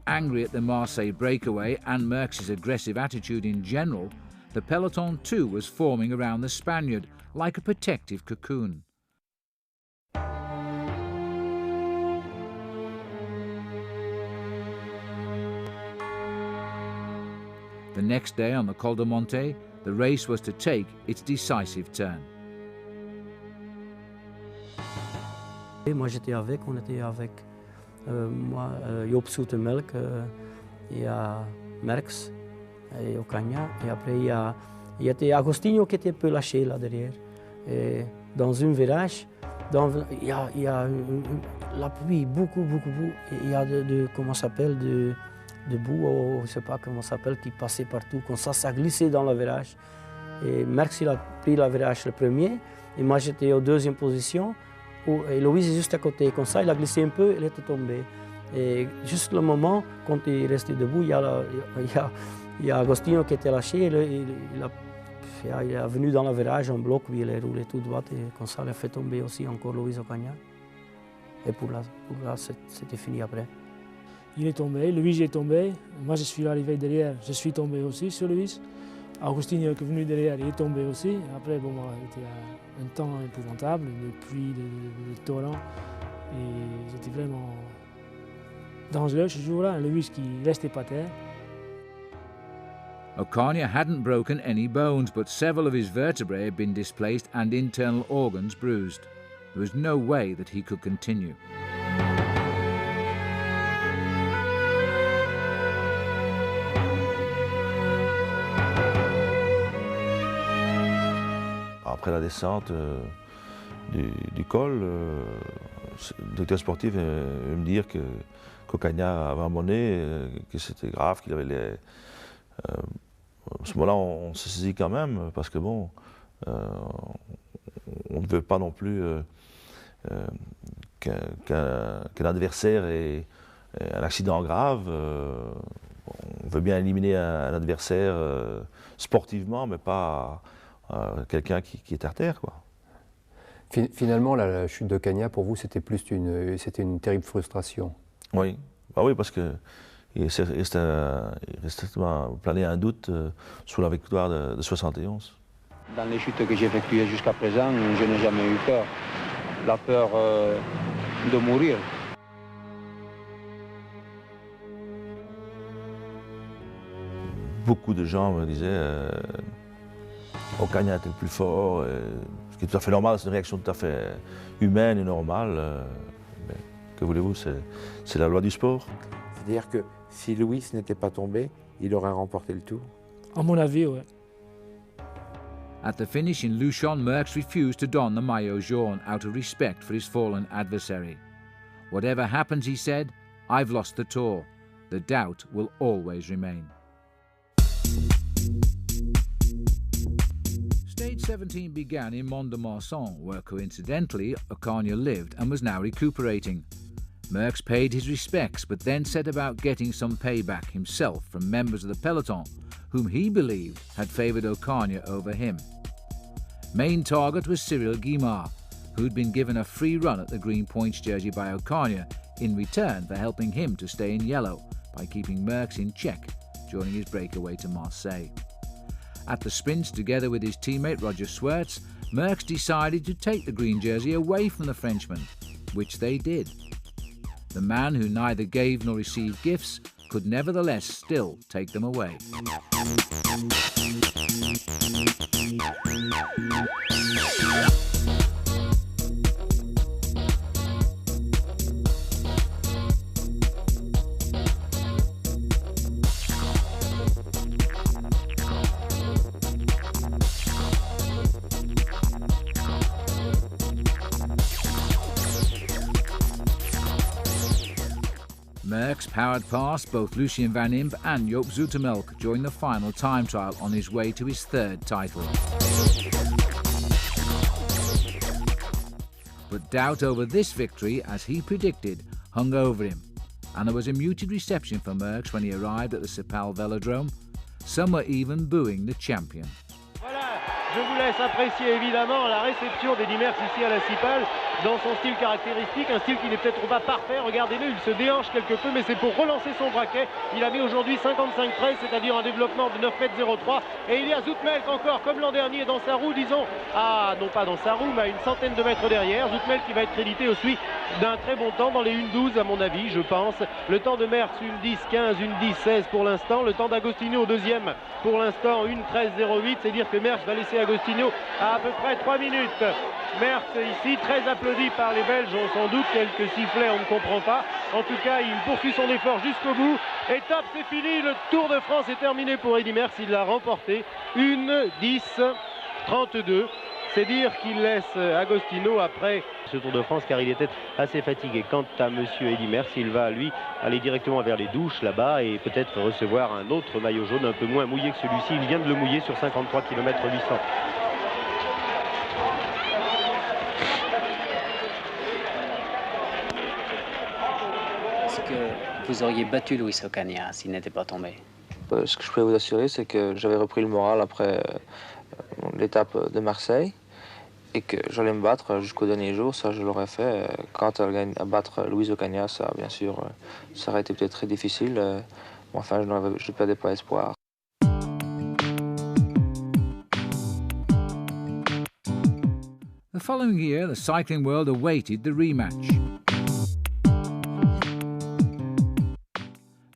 Angry at the Marseille breakaway and Merckx's aggressive attitude in general, the peloton too was forming around the Spaniard like a protective cocoon. The next day on the Col de Monte, the race was to take its decisive turn. Et moi j'étais avec, on était avec moi, Joop Zoetemelk, il y a Merckx et Ocaña, et après il y avait Agostinho qui était un peu lâché là derrière. Et dans un virage, il y a la pluie, beaucoup, il y a comment ça s'appelle, de boue, je ne sais pas comment ça s'appelle, qui passait partout, comme ça glissait dans le virage. Et Merckx il a pris la virage le premier, et moi j'étais en deuxième position. Et Louis est juste à côté, comme ça il a glissé un peu, il était tombé. Et juste le moment, quand il est resté debout, il y a Agostino qui était lâché, il est venu dans le virage en bloc, puis il est roulé tout droit, et comme ça il a fait tomber aussi encore Louis Ocaña. Et pour là c'était fini après. Il est tombé, Louis est tombé, moi je suis arrivé derrière, je suis tombé aussi sur Louis. Agostino qui est venu derrière, il est tombé aussi. Après, bon, c'était un temps épouvantable, des pluies, des torrents. Et c'était vraiment dangereux ce jour-là. Louis qui ne restait pas terre. Ocaña hadn't broken any bones, but several of his vertebrae had been displaced and internal organs bruised. There was no way that he could continue. Après la descente du col, le directeur sportif veut me dire qu'Ocaña avait abandonné, que c'était grave, qu'il avait les... à ce moment-là, on se saisit quand même, parce que bon, on ne veut pas non plus qu'un adversaire ait un accident grave. On veut bien éliminer un adversaire sportivement, mais pas quelqu'un qui est à terre, quoi. Finalement, la chute d'Ocaña, pour vous, c'était plus une terrible frustration. Oui, bah oui, parce que il restait plané un doute sur la victoire de 71. Dans les chutes que j'ai effectuées jusqu'à présent, je n'ai jamais eu peur. La peur de mourir. Beaucoup de gens me disaient Ocaña était le plus fort, ce qui est tout à fait normal, c'est une réaction tout à fait humaine et normale. Mais que voulez-vous, c'est la loi du sport. C'est-à-dire que si Louis n'était pas tombé, il aurait remporté le tour? À mon avis, oui. At the finish in Luchon, Merckx refused to don the maillot jaune out of respect for his fallen adversary. Whatever happens, he said, I've lost the tour. The doubt will always remain. Stage 17 began in Mont-de-Marsan, where coincidentally Ocaña lived and was now recuperating. Merckx paid his respects, but then set about getting some payback himself from members of the peloton, whom he believed had favoured Ocaña over him. Main target was Cyril Guimard, who'd been given a free run at the Green Points jersey by Ocaña in return for helping him to stay in yellow by keeping Merckx in check during his breakaway to Marseille. At the sprints, together with his teammate Roger Swerts, Merckx decided to take the green jersey away from the Frenchman, which they did. The man who neither gave nor received gifts could nevertheless still take them away. Merckx powered past both Lucien Van Impe and Joop Zoetemelk during the final time trial on his way to his third title. But doubt over this victory, as he predicted, hung over him, and there was a muted reception for Merckx when he arrived at the Sepal Velodrome. Some were even booing the champion. Voilà, je vous laisse apprécier évidemment la réception d'Eddy Merckx ici à la Cipale, dans son style caractéristique, un style qui n'est peut-être pas parfait, regardez-le, il se déhanche quelque peu, mais c'est pour relancer son braquet. Il a mis aujourd'hui 55-13, c'est-à-dire un développement de 9,03 m, et il y a Zoetemelk encore, comme l'an dernier, dans sa roue, disons, non pas dans sa roue, mais à une centaine de mètres derrière. Zoetemelk qui va être crédité aussi d'un très bon temps, dans les 1,12 à mon avis, je pense. Le temps de Merckx, 1,10-15, 1,10-16 pour l'instant. Le temps d'Agostino au deuxième, pour l'instant, 1,13-08, c'est dire que Merckx va laisser Agostino à peu près 3 minutes. Merckx ici, très applaudi par les Belges, ont sans doute quelques sifflets, on ne comprend pas. En tout cas, il poursuit son effort jusqu'au bout. Et top, c'est fini, le Tour de France est terminé pour Eddy Merckx, il l'a remporté. 1,10-32. C'est dire qu'il laisse Agostino après ce Tour de France car il était assez fatigué. Quant à monsieur Eddy Merckx, il va lui aller directement vers les douches là-bas et peut-être recevoir un autre maillot jaune un peu moins mouillé que celui-ci. Il vient de le mouiller sur 53 km 800. Est-ce que vous auriez battu Luis Ocaña s'il n'était pas tombé? Ce que je peux vous assurer, c'est que j'avais repris le moral après l'étape de Marseille et que j'allais me battre jusqu'au dernier jour. Ça, je l'aurais fait. Quant à battre Luis Ocaña, ça, bien sûr, ça aurait été peut-être très difficile. Mais enfin, je ne perdais pas espoir. The following year, the cycling world awaited the rematch.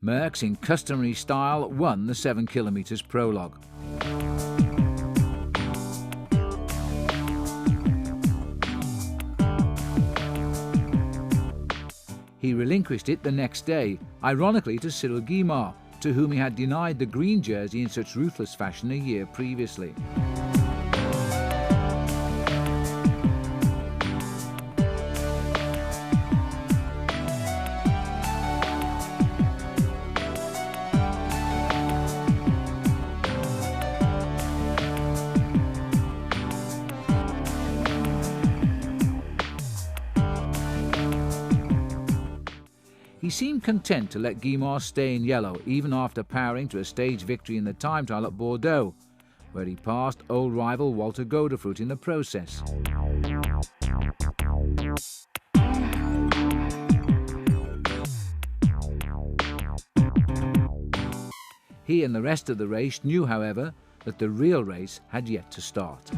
Merckx, in customary style, won the 7 kilometres prologue. He relinquished it the next day, ironically to Cyril Guimard, to whom he had denied the green jersey in such ruthless fashion a year previously. He seemed content to let Guimard stay in yellow, even after powering to a stage victory in the time trial at Bordeaux, where he passed old rival Walter Godefroot in the process. He and the rest of the race knew, however, that the real race had yet to start.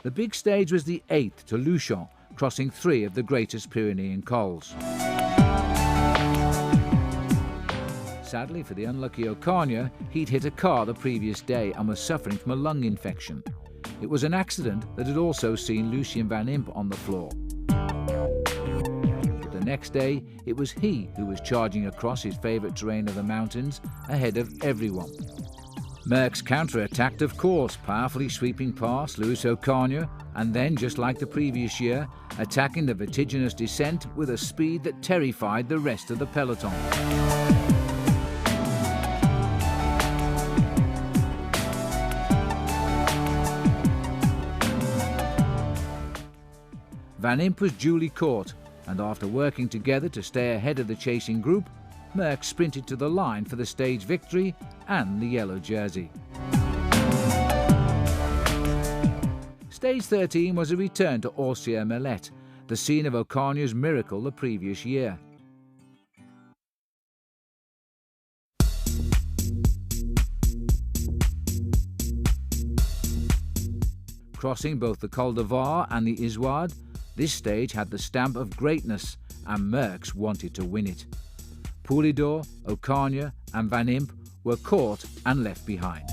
The big stage was the 8th to Luchon, crossing 3 of the greatest Pyrenean cols. Sadly for the unlucky Ocaña, he'd hit a car the previous day and was suffering from a lung infection. It was an accident that had also seen Lucien Van Impe on the floor. But the next day, it was he who was charging across his favourite terrain of the mountains ahead of everyone. Merckx counter-attacked, of course, powerfully sweeping past Luis Ocaña and then, just like the previous year, attacking the vertiginous descent with a speed that terrified the rest of the peloton. Van Impe was duly caught, and after working together to stay ahead of the chasing group, Merckx sprinted to the line for the stage victory and the yellow jersey. Stage 13 was a return to Orsières-Melette, the scene of Ocaña's miracle the previous year. Crossing both the Col de Var and the Izoard, this stage had the stamp of greatness, and Merckx wanted to win it. Poulidor, Ocaña and Van Impe were caught and left behind.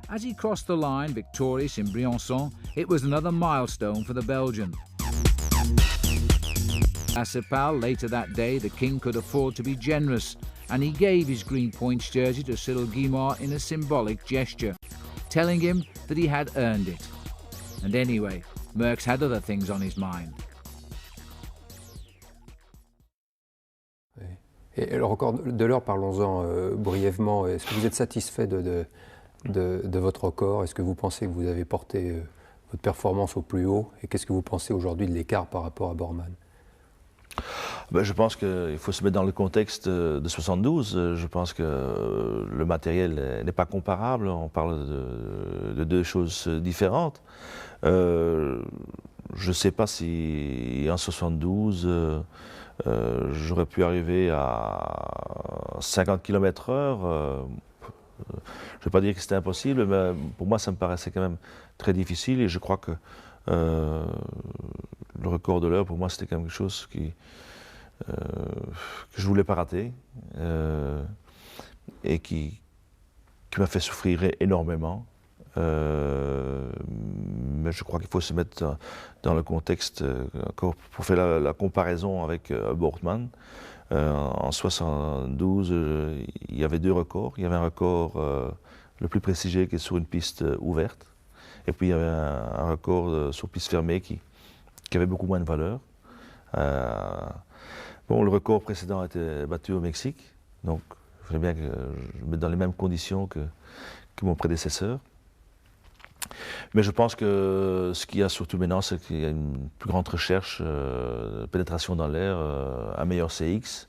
As he crossed the line victorious in Briançon, it was another milestone for the Belgian. At Sepal later that day, the king could afford to be generous, and he gave his green points jersey to Cyril Guimard in a symbolic gesture, telling him that he had earned it. And anyway, Merckx had other things on his mind. Et alors encore de l'heure, parlons-en brièvement. Est-ce que vous êtes satisfait de votre record? Est-ce que vous pensez que vous avez porté votre performance au plus haut? Et qu'est-ce que vous pensez aujourd'hui de l'écart par rapport à Bormann? Ben, je pense qu'il faut se mettre dans le contexte de 72. Je pense que le matériel n'est pas comparable. On parle de deux choses différentes. Je ne sais pas si en 72, j'aurais pu arriver à 50 km/h. Je ne vais pas dire que c'était impossible, mais pour moi, ça me paraissait quand même très difficile. Et je crois que le record de l'heure, pour moi, c'était quelque chose que je ne voulais pas rater. et qui m'a fait souffrir énormément. Mais je crois qu'il faut se mettre dans le contexte, encore pour faire la comparaison avec Boortman. En 1972, il y avait deux records. Il y avait un record le plus prestigieux qui est sur une piste ouverte, et puis il y avait un record sur piste fermée qui avait beaucoup moins de valeur. Bon, le record précédent a été battu au Mexique, donc il fallait bien que je me mette dans les mêmes conditions que mon prédécesseur. Mais je pense que ce qu'il y a surtout maintenant, c'est qu'il y a une plus grande recherche, pénétration dans l'air, un meilleur CX,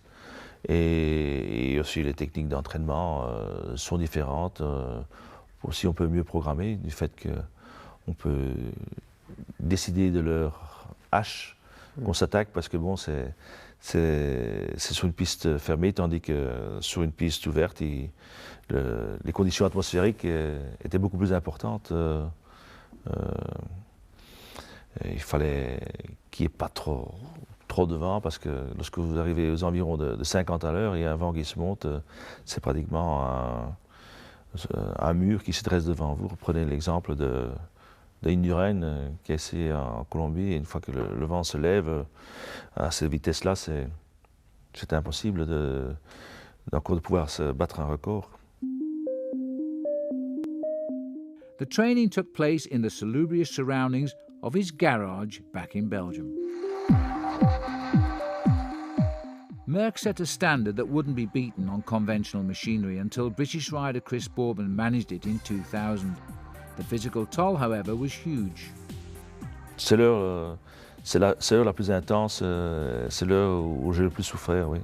et aussi les techniques d'entraînement sont différentes. Aussi, on peut mieux programmer du fait qu'on peut décider de leur H qu'on s'attaque, parce que bon, c'est sur une piste fermée, tandis que sur une piste ouverte, les conditions atmosphériques étaient beaucoup plus importantes. Il fallait qu'il n'y ait pas trop de vent, parce que lorsque vous arrivez aux environs de 50 à l'heure, il y a un vent qui se monte, c'est pratiquement un mur qui se dresse devant vous. Prenez l'exemple d'Indurain qui a essayé en Colombie, et une fois que le vent se lève à cette vitesse-là, c'était impossible encore de pouvoir se battre un record. The training took place in the salubrious surroundings of his garage back in Belgium. Merckx set a standard that wouldn't be beaten on conventional machinery until British rider Chris Boardman managed it in 2000. The physical toll, however, was huge. C'est l'heure la plus intense, c'est l'heure où j'ai le plus souffert, oui,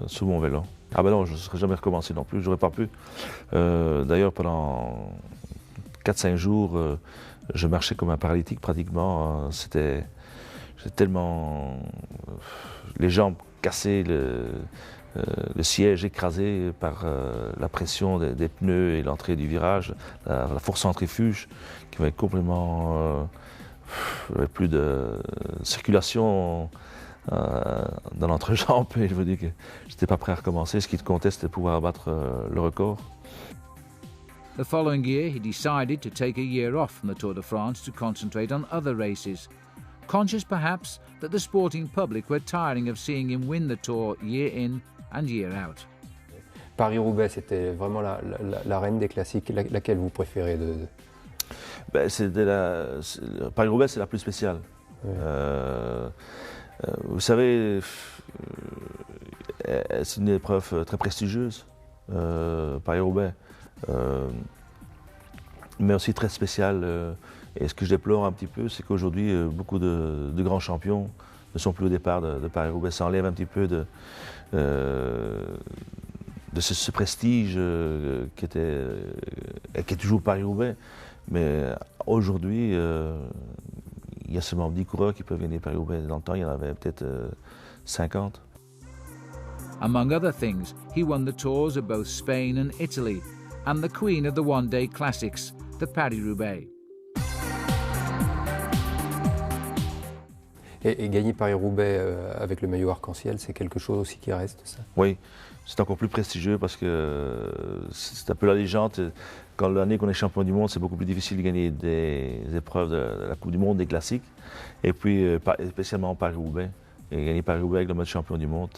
sur mon vélo. Ah ben non, je ne serais jamais recommencé non plus, j'aurais pas pu. D'ailleurs, pendant 4-5 jours, je marchais comme un paralytique pratiquement. C'était tellement... les jambes cassées, le siège écrasé par la pression des pneus et l'entrée du virage, la force centrifuge qui m'avait complètement... il n'y avait plus de circulation dans l'entrejambe, et je veux dire que je n'étais pas prêt à recommencer. Ce qui comptait, c'était de pouvoir battre le record. The following year, he decided to take a year off from the Tour de France to concentrate on other races, conscious perhaps that the sporting public were tiring of seeing him win the Tour year in and year out. Paris-Roubaix, c'était vraiment la reine des classiques. Laquelle vous préférez Ben, Paris-Roubaix, c'est la plus spéciale. Oui. Vous savez, c'est une épreuve très prestigieuse, Paris-Roubaix, mais aussi très spéciale. Et ce que je déplore un petit peu, c'est qu'aujourd'hui, beaucoup de grands champions ne sont plus au départ de Paris-Roubaix. Ça enlève un petit peu de ce prestige qui est toujours Paris-Roubaix. Mais aujourd'hui, il y a seulement 10 coureurs qui peuvent gagner Paris-Roubaix. Dans le temps, il y en avait peut-être 50. Among other things, he won the tours of both Spain and Italy, and the queen of the one-day classics, the Paris-Roubaix. Et gagner Paris-Roubaix avec le maillot arc-en-ciel, c'est quelque chose aussi qui reste, ça? Oui, c'est encore plus prestigieux parce que c'est un peu la légende. Quand l'année qu'on est champion du monde, c'est beaucoup plus difficile de gagner des épreuves de la Coupe du Monde, des classiques. Et puis, spécialement Paris-Roubaix. Et gagner Paris-Roubaix avec le mode champion du monde,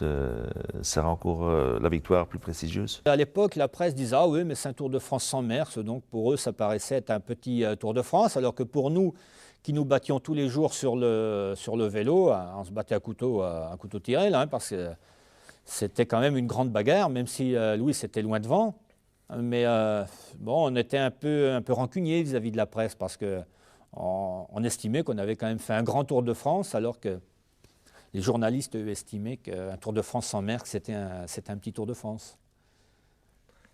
ça rend encore la victoire plus prestigieuse. À l'époque, la presse disait « Ah oui, mais c'est un Tour de France sans Merckx », donc pour eux, ça paraissait être un petit Tour de France, alors que pour nous, qui nous battions tous les jours sur le vélo, on se battait à couteau tiré, là, parce que c'était quand même une grande bagarre, même si Louis était loin devant. Mais bon, on était un peu rancunier vis-à-vis de la presse, parce qu'on estimait qu'on avait quand même fait un grand Tour de France, alors que les journalistes, eux, estimaient qu'un Tour de France sans Merckx, c'était un petit Tour de France.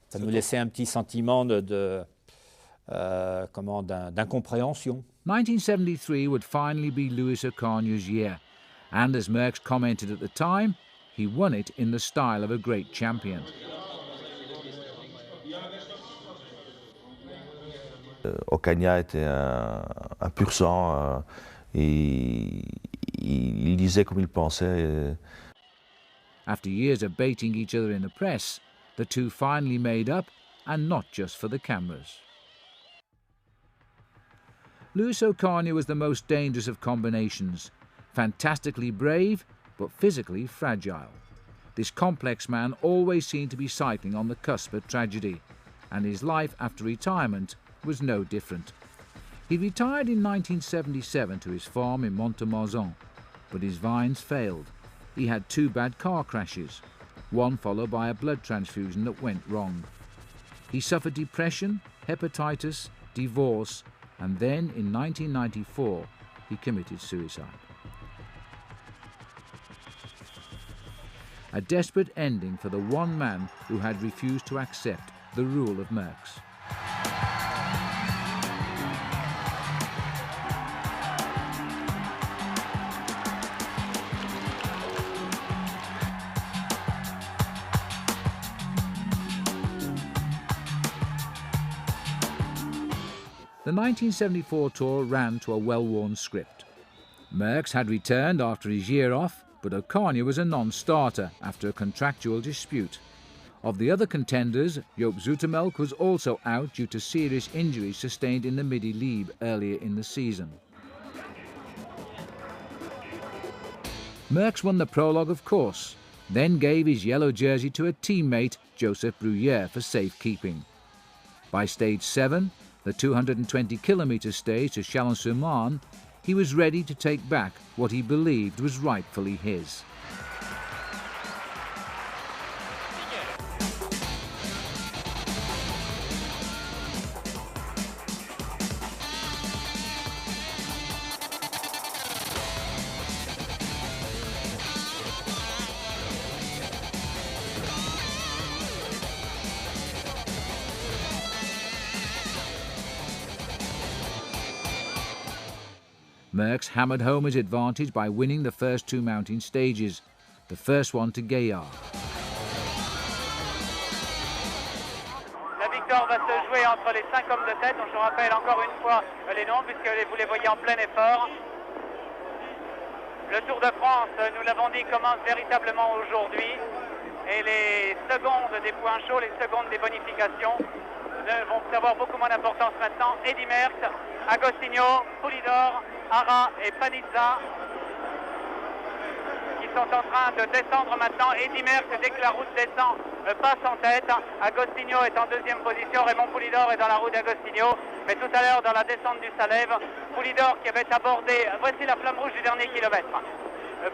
Ça nous laissait un petit sentiment d'incompréhension. 1973 would finally be Louis Ocaña's year, and as Merckx commented at the time, he won it in the style of a great champion. Ocaña était un pur sang, et il disait comme il pensait. After years of baiting each other in the press, the two finally made up, and not just for the cameras. Luis Ocaña was the most dangerous of combinations, fantastically brave but physically fragile. This complex man always seemed to be cycling on the cusp of tragedy, and his life after retirement was no different. He retired in 1977 to his farm in Montemazon, but his vines failed. He had 2 bad car crashes, one followed by a blood transfusion that went wrong. He suffered depression, hepatitis, divorce, and then in 1994 he committed suicide. A desperate ending for the one man who had refused to accept the rule of Merckx. The 1974 tour ran to a well-worn script. Merckx had returned after his year off, but Ocaña was a non-starter after a contractual dispute. Of the other contenders, Joop Zoetemelk was also out due to serious injuries sustained in the Midi-Libre earlier in the season. Merckx won the prologue, of course, then gave his yellow jersey to a teammate, Joseph Bruyère, for safekeeping. By stage 7, the 220-kilometre stage to Chalon-sur-Marne, he was ready to take back what he believed was rightfully his. Merckx hammered home his advantage by winning the first 2 mountain stages, the first one to Gaillard. La victoire va se jouer entre les 5 hommes de tête. Je rappelle encore une fois les noms puisque vous les voyez en plein effort. Le Tour de France, nous l'avons dit, commence véritablement aujourd'hui. Et les secondes des points chauds, les secondes des bonifications vont avoir beaucoup moins d'importance maintenant. Eddy Merckx, Agostinho, Poulidor, Ara et Panizza qui sont en train de descendre maintenant. Eddy Merckx, dès que la route descend, passe en tête. Agostinho est en 2e position. Raymond Poulidor est dans la roue d'Agostinho. Mais tout à l'heure, dans la descente du Salève, Poulidor qui avait abordé, voici la flamme rouge du dernier kilomètre.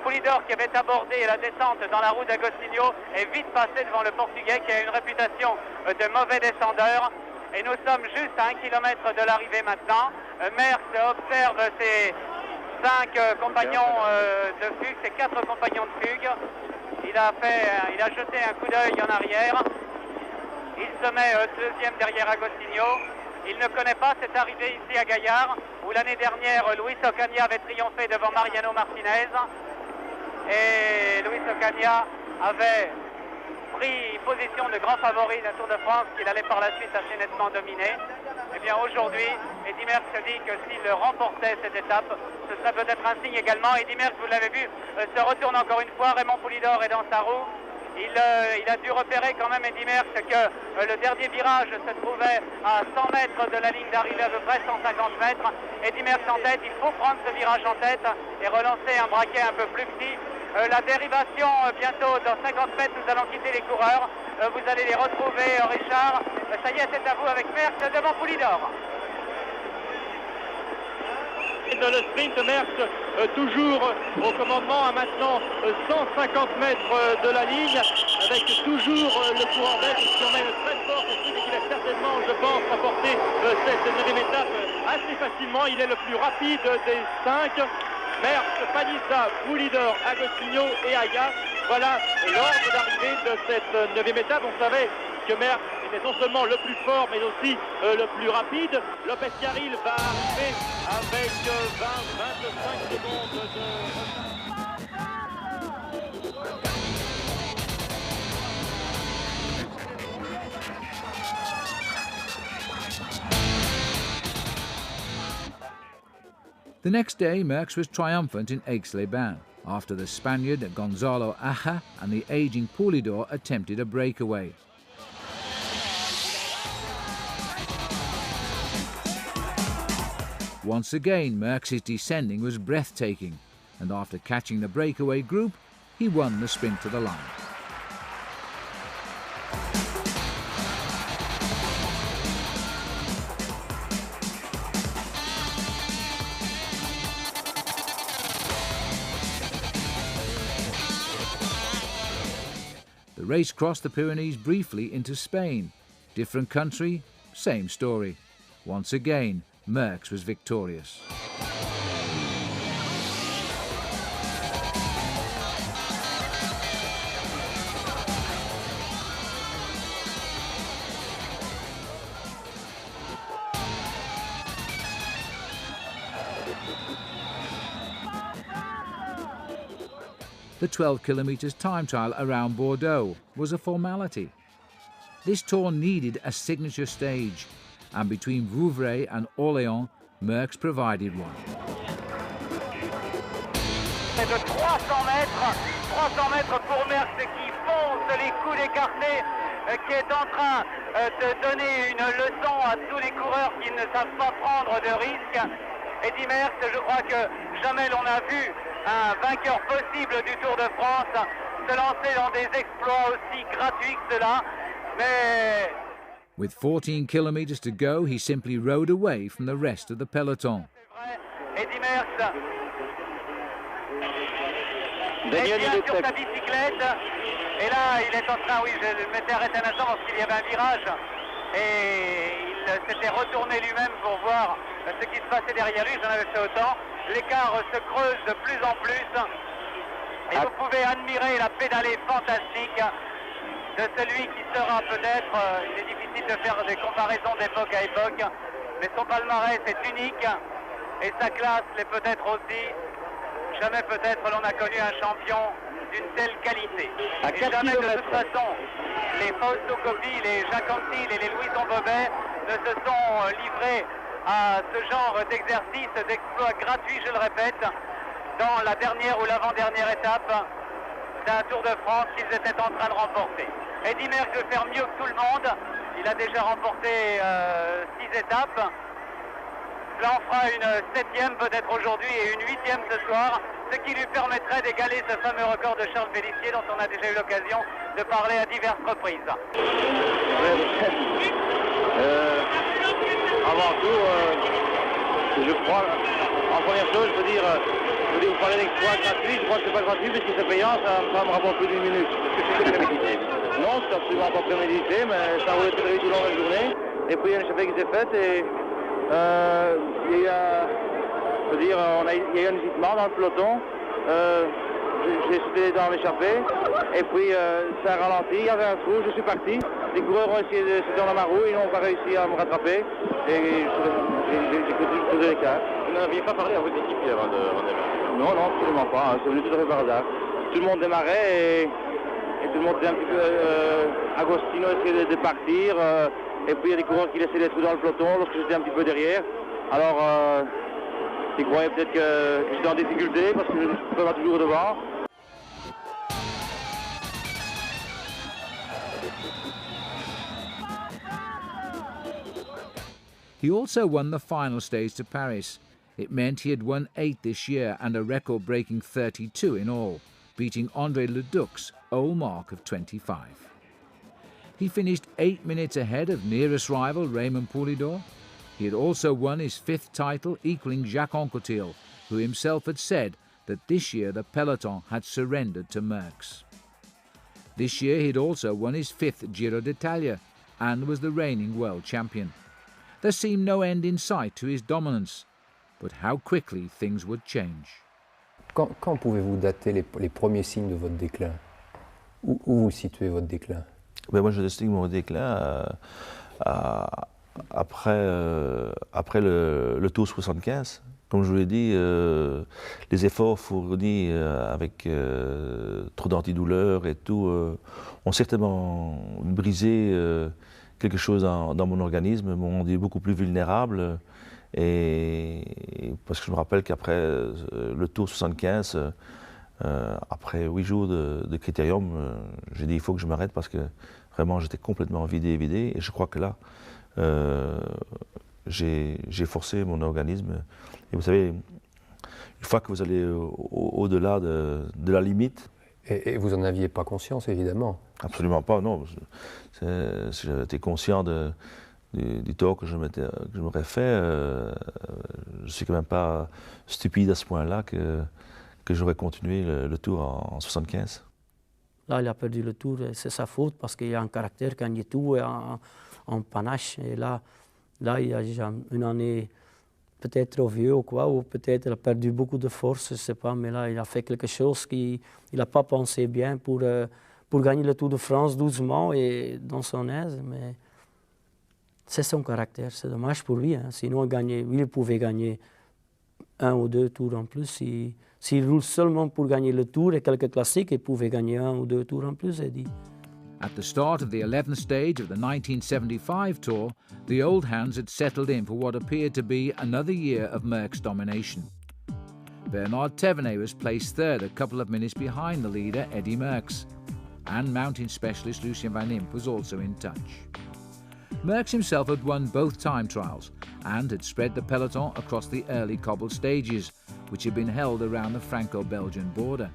Poulidor qui avait abordé la descente dans la roue d'Agostinho est vite passé devant le Portugais qui a une réputation de mauvais descendeur. Et nous sommes juste à 1 kilomètre de l'arrivée maintenant. Merckx observe ses 5 compagnons de fugue, ses 4 compagnons de fugue. Il a jeté un coup d'œil en arrière. Il se met 2e derrière Agostinho. Il ne connaît pas cette arrivée ici à Gaillard, où l'année dernière, Luis Ocaña avait triomphé devant Mariano Martinez. Et Luis Ocaña avait pris position de grand favori d'un Tour de France qu'il allait par la suite assez nettement dominer. Eh bien aujourd'hui, Eddy Merckx dit que s'il remportait cette étape, ce serait peut-être un signe également. Eddy Merckx, vous l'avez vu, se retourne encore une fois. Raymond Poulidor est dans sa roue. Il a dû repérer quand même, Eddy Merckx, que le dernier virage se trouvait à 100 mètres de la ligne d'arrivée, à peu près 150 mètres. Eddy Merckx en tête, il faut prendre ce virage en tête et relancer un braquet un peu plus petit. La dérivation, bientôt dans 50 mètres, nous allons quitter les coureurs. Vous allez les retrouver, Richard. Ça y est, c'est à vous avec Merckx devant Poulidor. Dans le sprint, Merckx toujours au commandement à maintenant 150 mètres de la ligne, avec toujours le coureur belge qui emmène très fort et qui va certainement, je pense, remporter cette 9e étape assez facilement. Il est le plus rapide des 5. Merckx, Panizza, Poulidor, Agostinho et Aya. Voilà l'ordre d'arrivée de cette 9e étape. On savait que Merckx était non seulement le plus fort, mais aussi le plus rapide. Lopez Carril va arriver avec 20-25 secondes de... The next day, Merckx was triumphant in Aix-les-Bains, after the Spaniard Gonzalo Aja and the aging Poulidor attempted a breakaway. Once again, Merckx's descending was breathtaking, and after catching the breakaway group, he won the sprint to the line. The race crossed the Pyrenees briefly into Spain. Different country, same story. Once again, Merckx was victorious. The 12 kilometres time trial around Bordeaux was a formality. This tour needed a signature stage, and between Vouvray and Orléans, Merckx provided one. C'est de 300 mètres pour Merckx qui fonce les coudes écartés, qui est en train de donner une leçon à tous les coureurs qui ne savent pas prendre de risques. Eddy Merckx, je crois que jamais l'on a vu un vainqueur possible du Tour de France se lancer dans des exploits aussi gratuits que cela, mais... With 14 kilometres to go, he simply rode away from the rest of the peloton. Eddy Merckx est sur sa bicyclette, et là il est en train, oui, je m'étais arrêté un instant parce qu'il y avait un virage, et il s'était retourné lui-même pour voir ce qui se passait derrière lui, j'en avais fait autant. L'écart se creuse de plus en plus, et vous pouvez admirer la pédalée fantastique de celui qui sera peut-être, il est difficile de faire des comparaisons d'époque à époque, mais son palmarès est unique, et sa classe l'est peut-être aussi. Jamais peut-être l'on a connu un champion d'une telle qualité. Et jamais de toute façon, les Fausto Coppi, les Jacques Anquetil et les Louison Bobet ne se sont livrés à ce genre d'exercice, d'exploit gratuit, je le répète, dans la dernière ou l'avant-dernière étape d'un Tour de France qu'ils étaient en train de remporter. Eddy Merckx veut faire mieux que tout le monde. Il a déjà remporté 6 étapes. Cela en fera une 7e peut-être aujourd'hui et une 8e ce soir, ce qui lui permettrait d'égaler ce fameux record de Charles Pélissier dont on a déjà eu l'occasion de parler à diverses reprises. Avant tout, je crois, en première chose, je veux dire, vous parlez d'exploit gratuit, je crois que c'est pas gratuit parce que c'est payant, ça me rapporte plus d'une minute. Non, c'est absolument pas prémédité, mais ça roulait très vite tout le long de la journée. Et puis il y a une échappée qui s'est faite et il y a, je veux dire, il y a eu un hésitement dans le peloton. J'ai sauté dans l'échappée et puis ça a ralenti, il y avait un trou, je suis parti. Les coureurs ont essayé de sauter dans ma roue, ils n'ont pas réussi à me rattraper et j'ai continué l'écart. Vous n'aviez pas parlé à votre équipier avant de démarrer? Non, non, absolument pas, c'est venu tout à fait par hasard. Tout le monde démarrait et tout le monde était un petit peu... Agostino essayait de partir et puis il y a des coureurs qui laissaient des trous dans le peloton lorsque j'étais un petit peu derrière. Alors, ils croyaient peut-être que j'étais en difficulté parce que je ne suis pas toujours devant. He also won the final stage to Paris. It meant he had won 8 this year and a record-breaking 32 in all, beating André Leduc's old mark of 25. He finished 8 minutes ahead of nearest rival Raymond Poulidor. He had also won his 5th title, equaling Jacques Anquetil, who himself had said that this year the peloton had surrendered to Merckx. This year he had also won his 5th Giro d'Italia and was the reigning world champion. There seemed no end in sight to his dominance, but how quickly things would change. Quand pouvez-vous dater les premiers signes de votre déclin? Où vous situez votre déclin? Ben moi, je estime mon déclin après le Tour 75. Comme je vous l'ai dit, les efforts fournis avec trop d'antidouleurs et tout ont certainement brisé quelque chose dans mon organisme, m'ont rendu beaucoup plus vulnérable. Et parce que je me rappelle qu'après le Tour 75, après 8 jours de critérium, j'ai dit il faut que je m'arrête parce que vraiment j'étais complètement vidé. Et je crois que là, j'ai forcé mon organisme. Et vous savez, une fois que vous allez au-delà de la limite... Et vous n'en aviez pas conscience, évidemment? Absolument pas, non. Si j'étais conscient du tort que je m'aurais fait, je ne suis quand même pas stupide à ce point-là que j'aurais continué le Tour en 75. Là, il a perdu le Tour et c'est sa faute parce qu'il a un caractère, gagne tout et en panache. Et là, il a déjà une année peut-être trop vieux ou quoi, ou peut-être il a perdu beaucoup de force, je ne sais pas, mais là, il a fait quelque chose qu'il n'a pas pensé bien pour gagner le Tour de France doucement et dans son aise. Mais c'est son caractère, c'est dommage pour lui. Hein. Sinon, il pouvait gagner 1 ou 2 tours en plus. S'il roule seulement pour gagner le Tour et quelques classiques, il pouvait gagner 1 ou 2 tours en plus, Eddy. At the start of the 11th stage of the 1975 Tour, the old hands had settled in for what appeared to be another year of Merckx domination. Bernard Thévenet was placed third, a couple of minutes behind the leader, Eddy Merckx, and mountain specialist Lucien Van Impe was also in touch. Merckx himself had won both time trials and had spread the peloton across the early cobbled stages, which had been held around the Franco-Belgian border.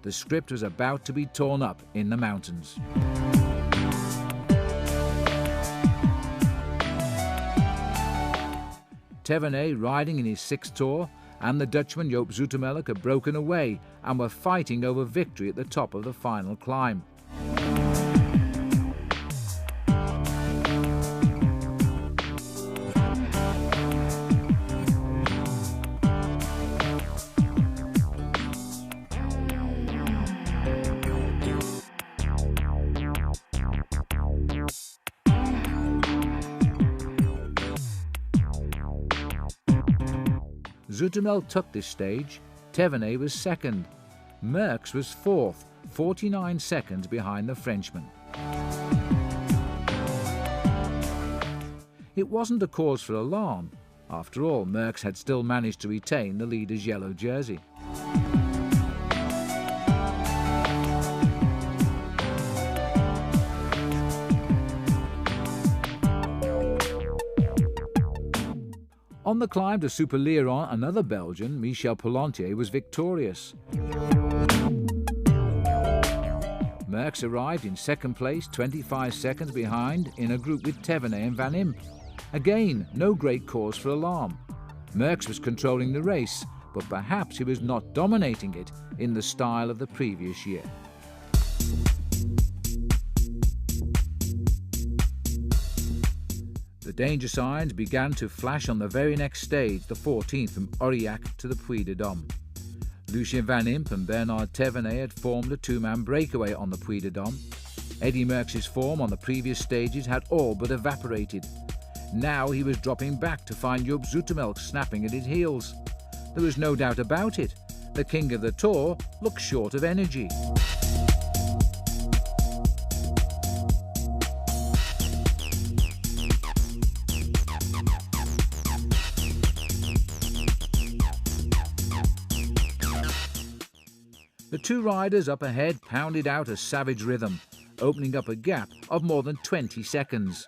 The script was about to be torn up in the mountains. Thévenet riding in his 6th Tour, and the Dutchman Joop Zoetemelk had broken away and were fighting over victory at the top of the final climb. Zoetemelk took this stage. Thévenet was second. Merckx was fourth, 49 seconds behind the Frenchman. It wasn't a cause for alarm. After all, Merckx had still managed to retain the leader's yellow jersey. On the climb to Super-Léron, another Belgian, Michel Pollentier, was victorious. Merckx arrived in second place, 25 seconds behind, in a group with Thévenet and Van Impe. Again, no great cause for alarm. Merckx was controlling the race, but perhaps he was not dominating it in the style of the previous year. The danger signs began to flash on the very next stage, the 14th, from Aurillac to the Puy-de-Dôme. Lucien Van Impe and Bernard Thévenet had formed a two-man breakaway on the Puy-de-Dôme. Eddy Merckx's form on the previous stages had all but evaporated. Now he was dropping back to find Joop Zoetemelk snapping at his heels. There was no doubt about it. The king of the Tour looked short of energy. The two riders up ahead pounded out a savage rhythm, opening up a gap of more than 20 seconds.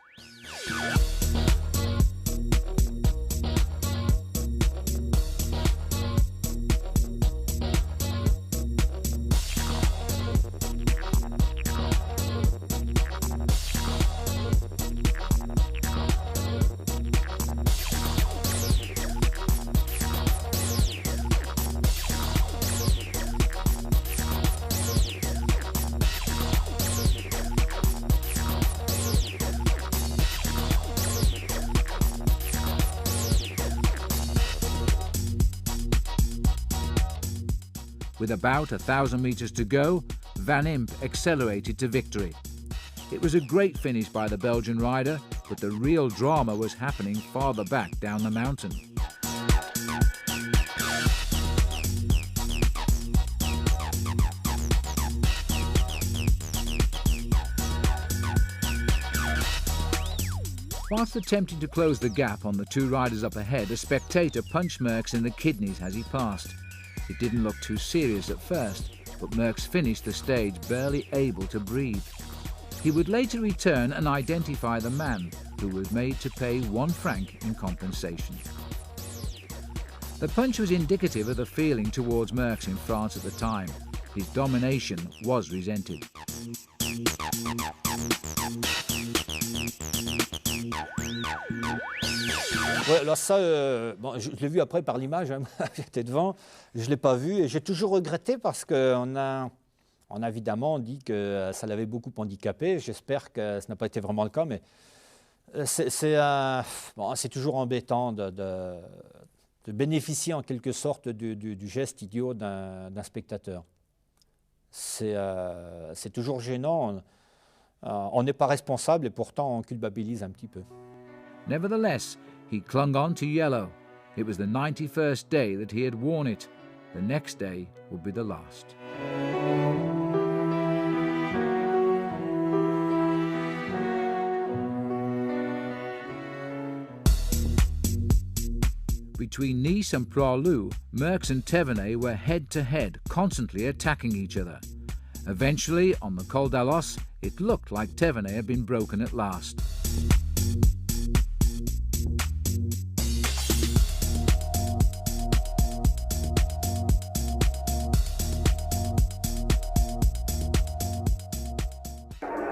With about 1,000 metres to go, Van Impe accelerated to victory. It was a great finish by the Belgian rider, but the real drama was happening farther back down the mountain. Whilst attempting to close the gap on the two riders up ahead, a spectator punched Merckx in the kidneys as he passed. It didn't look too serious at first, but Merckx finished the stage barely able to breathe. He would later return and identify the man who was made to pay 1 franc in compensation. The punch was indicative of the feeling towards Merckx in France at the time. His domination was resented. Ouais, alors ça, bon, je l'ai vu après par l'image, hein, j'étais devant, je ne l'ai pas vu et j'ai toujours regretté parce qu'on a évidemment dit que ça l'avait beaucoup handicapé. J'espère que ce n'a pas été vraiment le cas, mais c'est toujours embêtant de bénéficier en quelque sorte du geste idiot d'un spectateur. C'est toujours gênant. On n'est pas responsable et pourtant on culpabilise un petit peu. Nevertheless, he clung on to yellow. It was the 91st day that he had worn it. The next day would be the last. Between Nice and Pralou, Merckx and Thévenet were head-to-head, constantly attacking each other. Eventually, on the Col d'Alos, it looked like Thévenet had been broken at last.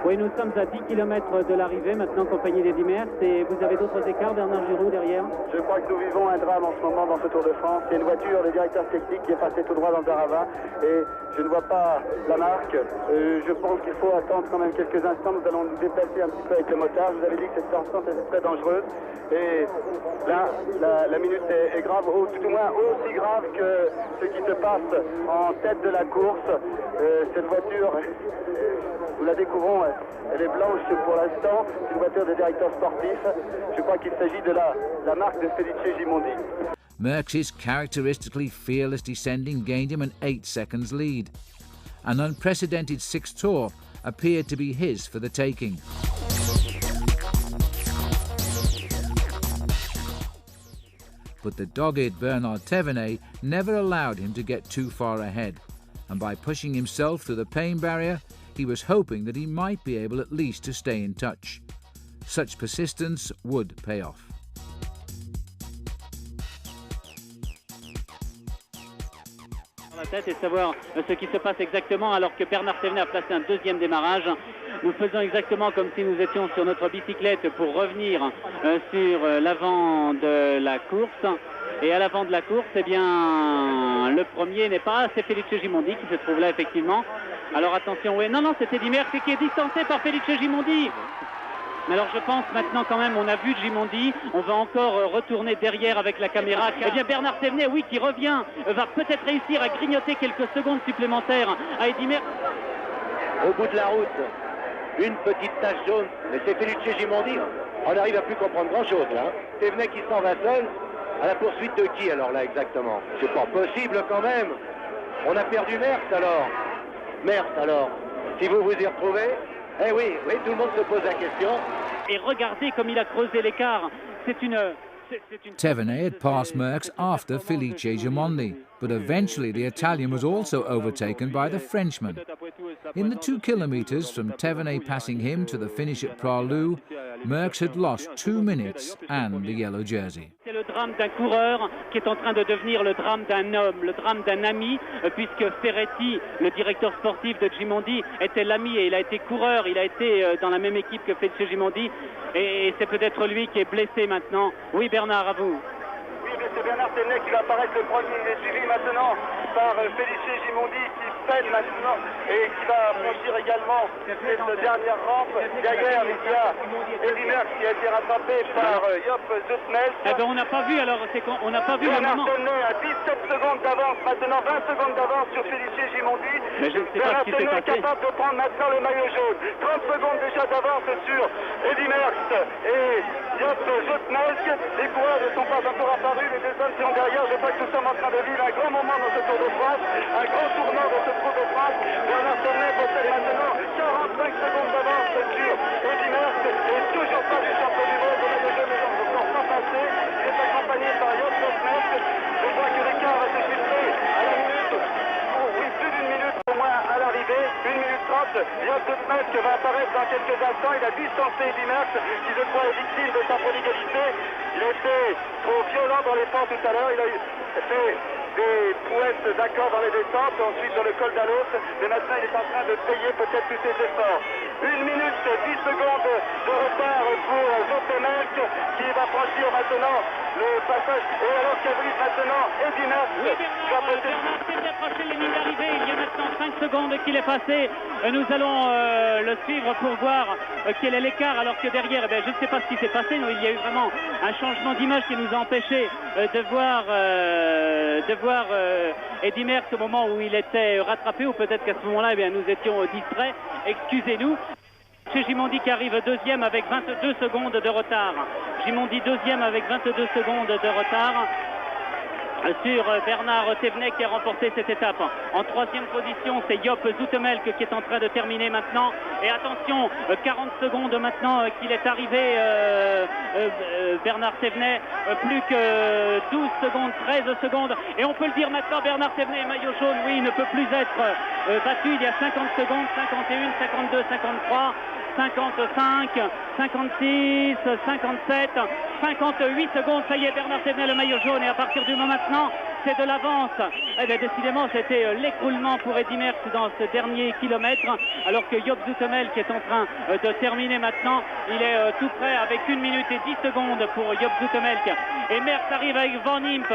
Oui, nous sommes à 10 km de l'arrivée, maintenant compagnie d'Eddy Merckx, et vous avez d'autres écarts, Bernard Giroud derrière? Je crois que nous vivons un drame en ce moment dans ce Tour de France. Il y a une voiture, le directeur technique qui est passé tout droit dans un ravin, et je ne vois pas la marque. Je pense qu'il faut attendre quand même quelques instants. Nous allons nous déplacer un petit peu avec le motard. Je vous avais dit que cette sortie était très dangereuse, et là, la minute est grave, ou tout au moins aussi grave que ce qui se passe en tête de la course. Cette voiture, nous la découvrons, elle est blanche pour l'instant, c'est une voiture de directeur sportif. Je crois qu'il s'agit de la marque de Felice Gimondi. Merckx's characteristically fearless descending gained him an 8-second lead. An unprecedented 6th tour appeared to be his for the taking. But the dogged Bernard Thévenet never allowed him to get too far ahead, and by pushing himself through the pain barrier, he was hoping that he might be able at least to stay in touch. Such persistence would pay off. La tête et savoir ce qui se passe exactement alors que Bernard Thévenet a placé un deuxième démarrage. Nous faisons exactement comme si nous étions sur notre bicyclette pour revenir sur l'avant de la course. Et à l'avant de la course, eh bien, le premier n'est pas, c'est Felice Gimondi qui se trouve là effectivement. Alors attention, oui, non, c'est Eddy Merckx qui est distancé par Felice Gimondi. Mais alors je pense maintenant quand même, on a vu Gimondi, on va encore retourner derrière avec la caméra. Eh bien Bernard Thévenet, oui, qui revient, va peut-être réussir à grignoter quelques secondes supplémentaires à Eddy Merckx. Au bout de la route, une petite tache jaune, mais c'est Felice Gimondi. On n'arrive à plus comprendre grand-chose là. Thévenet qui s'en va seul, à la poursuite de qui alors là exactement? C'est pas possible quand même. On a perdu Merckx alors. Merckx alors, si vous vous y retrouvez, eh oui, tout le monde se pose la question. Et regardez comme il a creusé l'écart. C'est une Thévenet had passed Merckx after Felice Gimondi, but eventually the Italian was also overtaken by the Frenchman. In the 2 kilometres from Thévenet passing him to the finish at Pralou, Merckx had lost 2 minutes and the yellow jersey. C'est le drame d'un coureur qui est en train de devenir le drame d'un homme, le drame d'un ami, puisque Ferretti, le directeur sportif de Gimondi, était l'ami et il a été coureur, il a été dans la même équipe que Felice Gimondi, et c'est peut-être lui qui est blessé maintenant. Oui Bernard, à vous. Oui, mais c'est Bernard Thévenet qui va apparaître le premier. Il est suivi maintenant par Felice Gimondi qui peine maintenant et qui va franchir également cette dernière rampe. Derrière, il y a Eddy Merckx qui a été rattrapé par Joop Zoetemelk. Eh ben on n'a pas vu alors, c'est qu'on n'a pas vu le moment. Bernard Thévenet a 17 secondes d'avance, maintenant 20 secondes d'avance sur Felice Gimondi. Mais je ne sais pas ce qui s'est passé. Bernard Thévenet est capable de prendre maintenant le maillot jaune. 30 secondes déjà d'avance sur Eddy Merckx et Joop Zoetemelk. Les coureurs ne sont pas encore apparus, les deux hommes sont derrière. Je crois que nous sommes en train de vivre un grand moment dans ce Tour de France, un grand tournant dans ce Tour de France. Bernard Thévenet possède maintenant 45 secondes d'avance sur Eddy Merckx et toujours pas du champion du monde. Le maillot jaune n'est encore pas passé. Il est accompagné par Joop Zoetemelk. Je crois que l'écart va se filtrer à la minute. Oui, plus d'une minute au moins à l'arrivée, 1 minute 30. Joop Merckx va apparaître dans quelques instants. Il a distancé Eddy Merckx, qui je crois est victime de sa prodigalité. Il était trop violent dans les pentes tout à l'heure. Il a fait des prouesses d'accord dans les descentes, ensuite dans le col d'Alos. Et maintenant, il est en train de payer peut-être tous ses efforts. 1 minute 10 secondes de retard pour Merckx, qui va franchir maintenant le passage. Et alors qu'arrive maintenant Eddy Merckx. Oui, Bernard s'est approché les lignes d'arrivée. Il y a maintenant 5 secondes qu'il est passé. Nous allons le suivre pour voir quel est l'écart, alors que derrière, eh bien, je ne sais pas ce qui s'est passé. Il y a eu vraiment un changement d'image qui nous a empêché de voir Eddy Merckx au moment où il était rattrapé, ou peut-être qu'à ce moment-là, eh bien, nous étions distraits. Excusez-nous. Gimondi qui arrive deuxième avec 22 secondes de retard. Gimondi deuxième avec 22 secondes de retard sur Bernard Thévenet qui a remporté cette étape. En troisième position, c'est Joop Zoetemelk qui est en train de terminer maintenant. Et attention, 40 secondes maintenant qu'il est arrivé, Bernard Thévenet, plus que 12 secondes, 13 secondes. Et on peut le dire maintenant, Bernard Thévenet, maillot jaune, oui, il ne peut plus être battu. Il y a 50 secondes, 51, 52, 53. 55, 56, 57, 58 secondes, ça y est, Bernard Thévenet, le maillot jaune, et à partir du moment maintenant, c'est de l'avance. Eh bien, décidément, c'était l'écroulement pour Eddy Merckx dans ce dernier kilomètre, alors que Joop Zoetemelk est en train de terminer maintenant. Il est tout près avec 1 minute et 10 secondes pour Joop Zoetemelk. Et Merckx arrive avec Van Impe,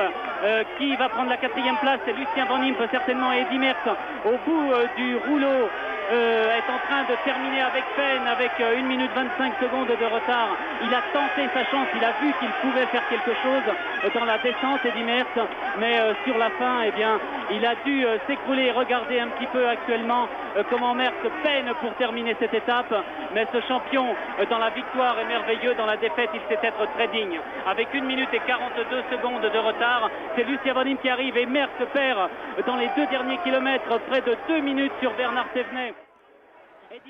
qui va prendre la 4e place. C'est Lucien Van Impe, certainement, et Eddy Merckx au bout du rouleau. Est en train de terminer avec peine, avec 1 minute 25 secondes de retard. Il a tenté sa chance, il a vu qu'il pouvait faire quelque chose dans la descente, Eddy Merckx, mais sur la fin, eh bien, il a dû s'écrouler. Regardez un petit peu actuellement comment Merckx peine pour terminer cette étape, mais ce champion dans la victoire est merveilleux, dans la défaite il sait être très digne. Avec 1 minute et 42 secondes de retard, c'est Lucien Van Impe qui arrive, et Merckx perd dans les 2 derniers kilomètres près de 2 minutes sur Bernard Thévenet.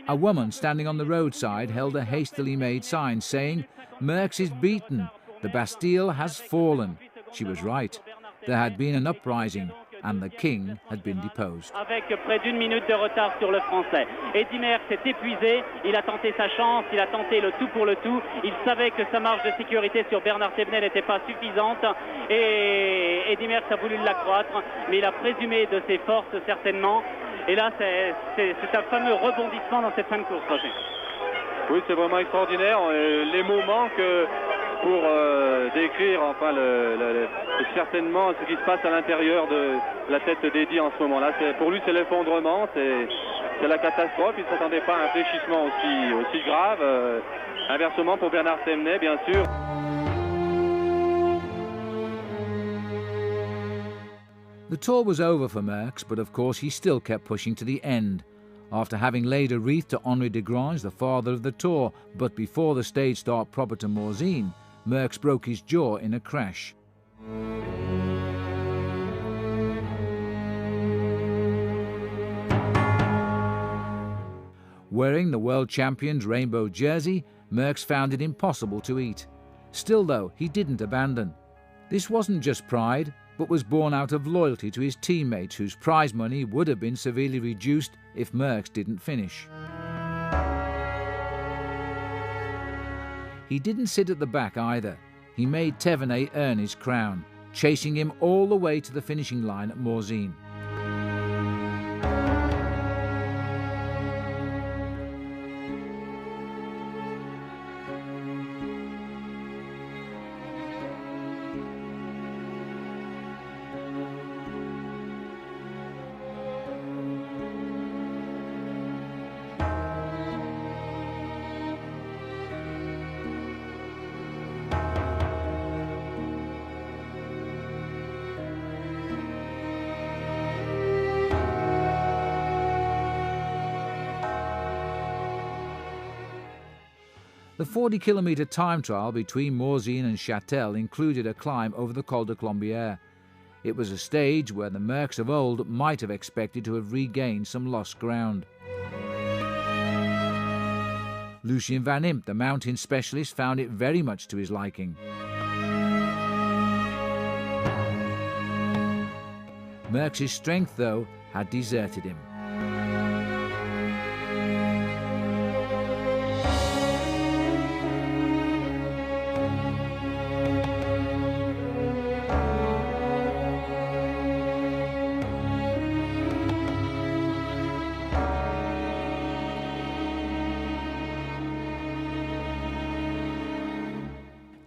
A woman standing on the roadside held a hastily made sign saying, "Merckx is beaten. The Bastille has fallen." She was right. There had been an uprising and the king had been deposed. Avec près d'1 minute de retard sur le français. Eddy Merckx est épuisé, il a tenté sa chance, il a tenté le tout pour le tout. Il savait que sa marge de sécurité sur Bernard Thévenet n'était pas suffisante et Eddy Merckx a voulu l'accroître, mais il a présumé de ses forces certainement. Et là, c'est un fameux rebondissement dans cette fin de course, Roger. Oui, c'est vraiment extraordinaire. Les mots manquent pour décrire enfin certainement ce qui se passe à l'intérieur de la tête d'Eddy en ce moment-là. Pour lui, c'est l'effondrement, c'est la catastrophe. Il ne s'attendait pas à un fléchissement aussi grave. Inversement, pour Bernard Thévenet, bien sûr. The tour was over for Merckx, but of course he still kept pushing to the end. After having laid a wreath to Henri de Grange, the father of the Tour, but before the stage start proper to Morzine, Merckx broke his jaw in a crash. Wearing the world champion's rainbow jersey, Merckx found it impossible to eat. Still though, he didn't abandon. This wasn't just pride, but was born out of loyalty to his teammates whose prize money would have been severely reduced if Merckx didn't finish. He didn't sit at the back either. He made Thévenet earn his crown, chasing him all the way to the finishing line at Morzine. The 40-kilometre time trial between Morzine and Châtel included a climb over the Col de Colombière. It was a stage where the Merckx of old might have expected to have regained some lost ground. Lucien Van Impe, the mountain specialist, found it very much to his liking. Merckx's strength, though, had deserted him.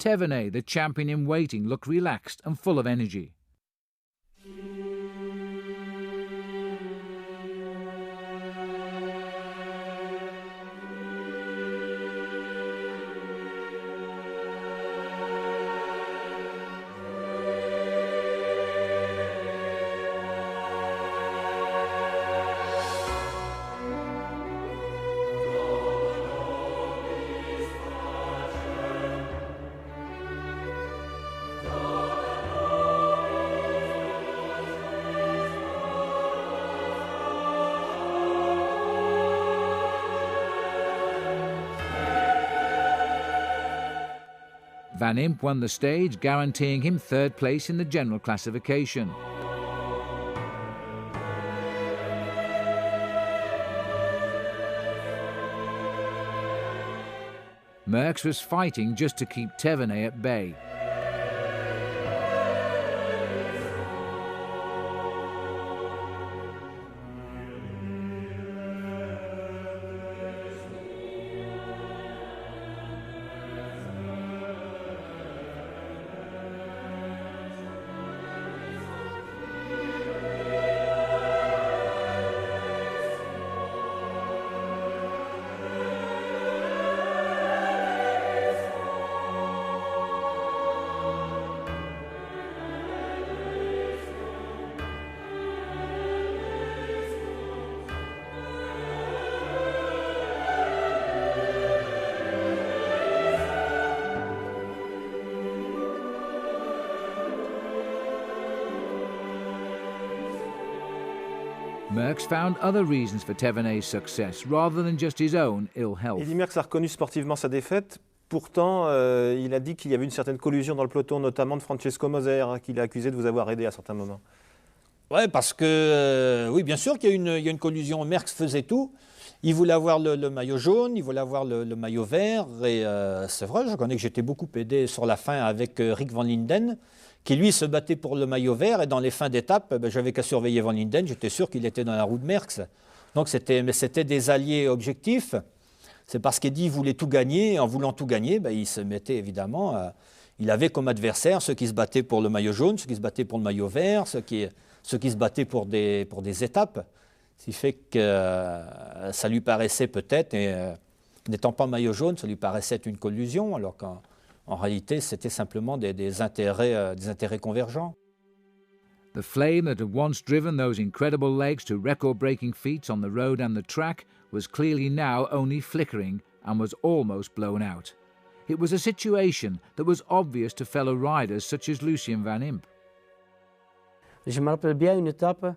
Thévenet, the champion in waiting, looked relaxed and full of energy. Van Impe won the stage, guaranteeing him third place in the general classification. Merckx was fighting just to keep Thévenet at bay. Merckx found other reasons for Thévenet's success, rather than just his own ill health. Eddy Merckx a reconnu sportivement sa défaite. Pourtant, il a dit qu'il y avait une certaine collusion dans le peloton, notamment de Francesco Moser, qu'il a accusé de vous avoir aidé à certains moments. Oui, parce que, oui, bien sûr qu'il y a une collusion. Merckx faisait tout. Il voulait avoir le maillot jaune, il voulait avoir le maillot vert. Et c'est vrai, je connais que j'étais beaucoup aidé sur la fin avec Rick Van Linden, qui lui se battait pour le maillot vert. Et dans les fins d'étape, j'avais qu'à surveiller Van Linden. J'étais sûr qu'il était dans la roue de Merckx. Donc c'était des alliés objectifs. C'est parce qu'Eddy voulait tout gagner. Et en voulant tout gagner, il se mettait évidemment... il avait comme adversaire ceux qui se battaient pour le maillot jaune, ceux qui se battaient pour le maillot vert, ceux qui se battaient pour des étapes. Ce qui fait que ça lui paraissait peut-être, n'étant pas maillot jaune, ça lui paraissait une collusion, alors qu'en réalité, c'était simplement des intérêts convergents. The flame that had once driven those incredible legs to record-breaking feats on the road and the track was clearly now only flickering and was almost blown out. It was a situation that was obvious to fellow riders such as Lucien Van Impe. Je me rappelle bien une étape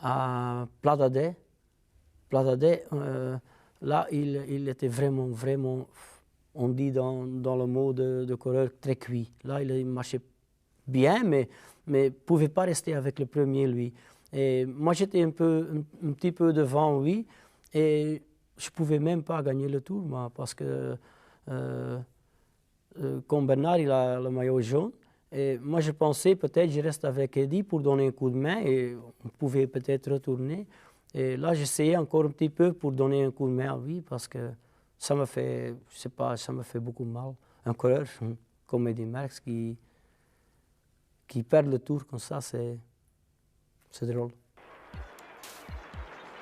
à Pladadé. Là, il était vraiment, on dit dans le mot de coureur, très cuit. Là, il marchait bien, mais ne pouvait pas rester avec le premier, lui. Et moi, j'étais un petit peu devant lui, et je ne pouvais même pas gagner le tour, moi, parce que comme Bernard, il a le maillot jaune, et moi, je pensais peut-être je reste avec Eddy pour donner un coup de main, et on pouvait peut-être retourner. Et là, j'essayais encore un petit peu pour donner un coup de main à lui, parce que ça me fait, je sais pas, ça me fait beaucoup mal. Un coureur comme Eddy Merckx qui perd le tour comme ça, c'est drôle.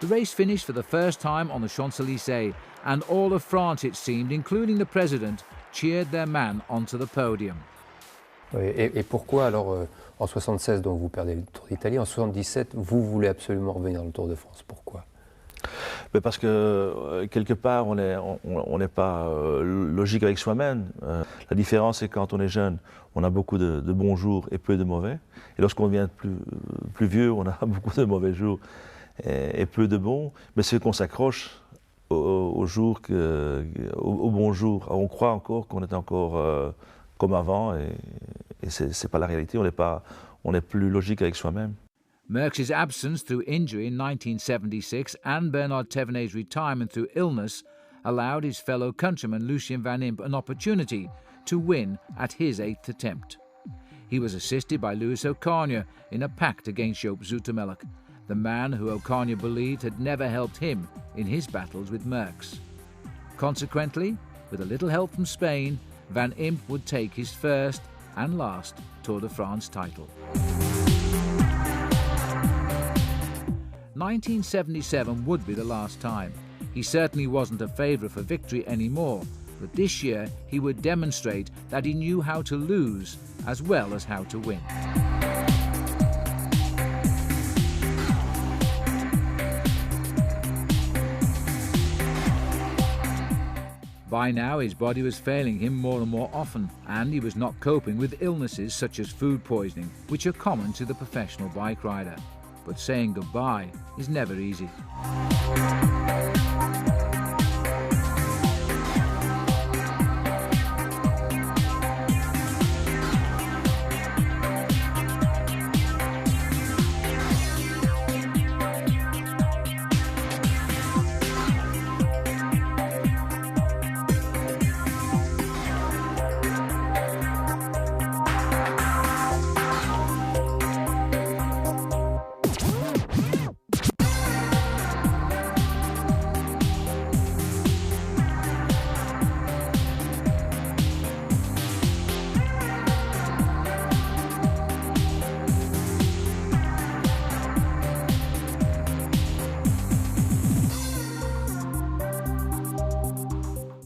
The race finished for the first time on the Champs-Élysées, and all of France, it seemed, including the president, cheered their man onto the podium. Oui, et pourquoi alors, en 76, donc vous perdez le Tour d'Italie, en 77, vous voulez absolument revenir dans le Tour de France? Pourquoi? Parce que quelque part, on n'est pas logique avec soi-même. La différence, c'est quand on est jeune, on a beaucoup de bons jours et peu de mauvais. Et lorsqu'on devient plus vieux, on a beaucoup de mauvais jours et peu de bons. Mais c'est qu'on s'accroche aux bons jours. On croit encore qu'on est encore comme avant, et c'est pas la réalité. On est plus logique avec soi-même. Merckx's absence through injury in 1976 and Bernard Thévenet's retirement through illness allowed his fellow countryman Lucien Van Impe an opportunity to win at his 8th attempt. He was assisted by Louis Ocaña in a pact against Joop Zoetemelk, the man who Ocaña believed had never helped him in his battles with Merckx. Consequently, with a little help from Spain, Van Impe would take his first and last Tour de France title. 1977 would be the last time. He certainly wasn't a favourite for victory anymore, but this year he would demonstrate that he knew how to lose as well as how to win. By now his body was failing him more and more often, and he was not coping with illnesses such as food poisoning, which are common to the professional bike rider. But saying goodbye is never easy.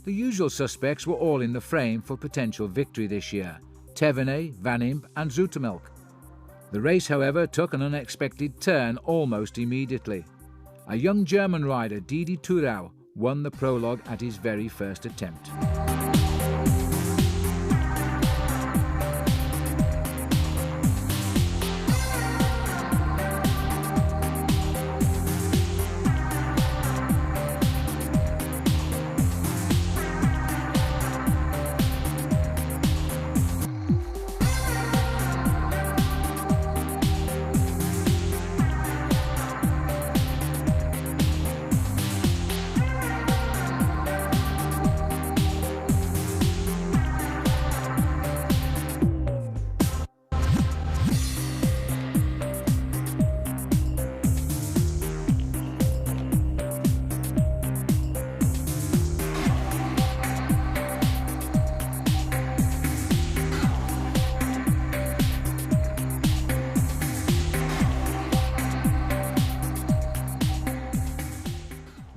The usual suspects were all in the frame for potential victory this year: Thévenet, Van Impe and Zoetemelk. The race, however, took an unexpected turn almost immediately. A young German rider, Eddy Merckx, won the prologue at his very first attempt.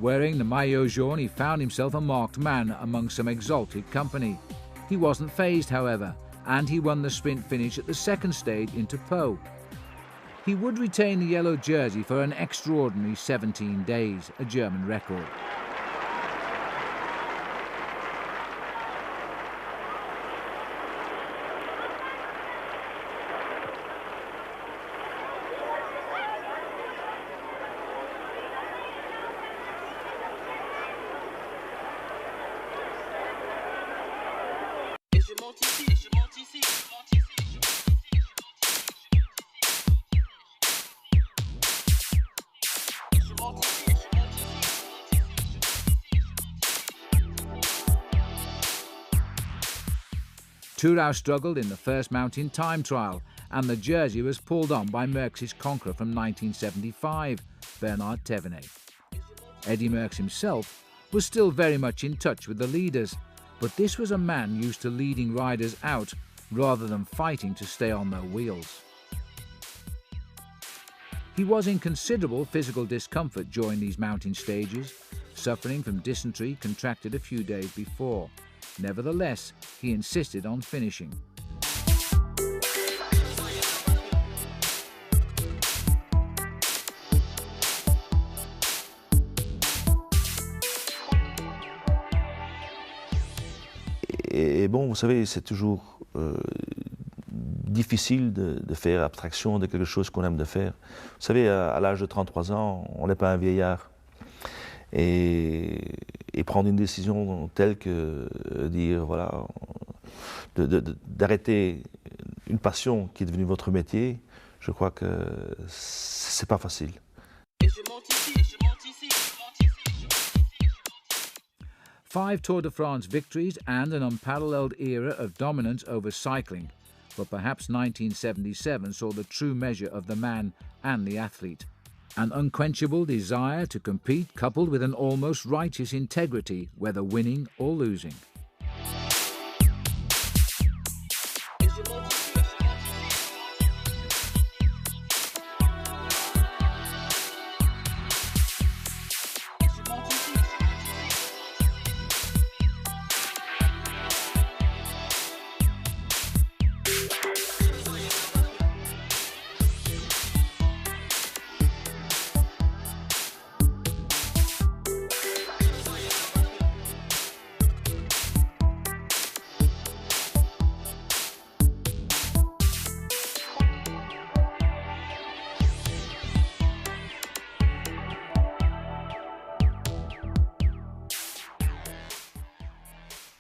Wearing the maillot jaune, he found himself a marked man among some exalted company. He wasn't fazed, however, and he won the sprint finish at the second stage into Pau. He would retain the yellow jersey for an extraordinary 17 days, a German record. Merckx struggled in the first mountain time trial, and the jersey was pulled on by Merckx's conqueror from 1975, Bernard Thévenet. Eddy Merckx himself was still very much in touch with the leaders, but this was a man used to leading riders out rather than fighting to stay on their wheels. He was in considerable physical discomfort during these mountain stages, suffering from dysentery contracted a few days before. Nevertheless, he insisted on finishing. Et bon, vous savez, c'est toujours difficile de faire abstraction de quelque chose qu'on aime de faire. Vous savez, à l'âge de 33 ans, on n'est pas un vieillard. Et prendre une décision telle que dire, voilà, d'arrêter une passion qui est devenue votre métier, je crois que c'est pas facile. Five Tour de France victories and an unparalleled era of dominance over cycling, but perhaps 1977 saw the true measure of the man and the athlete. An unquenchable desire to compete coupled with an almost righteous integrity, whether winning or losing.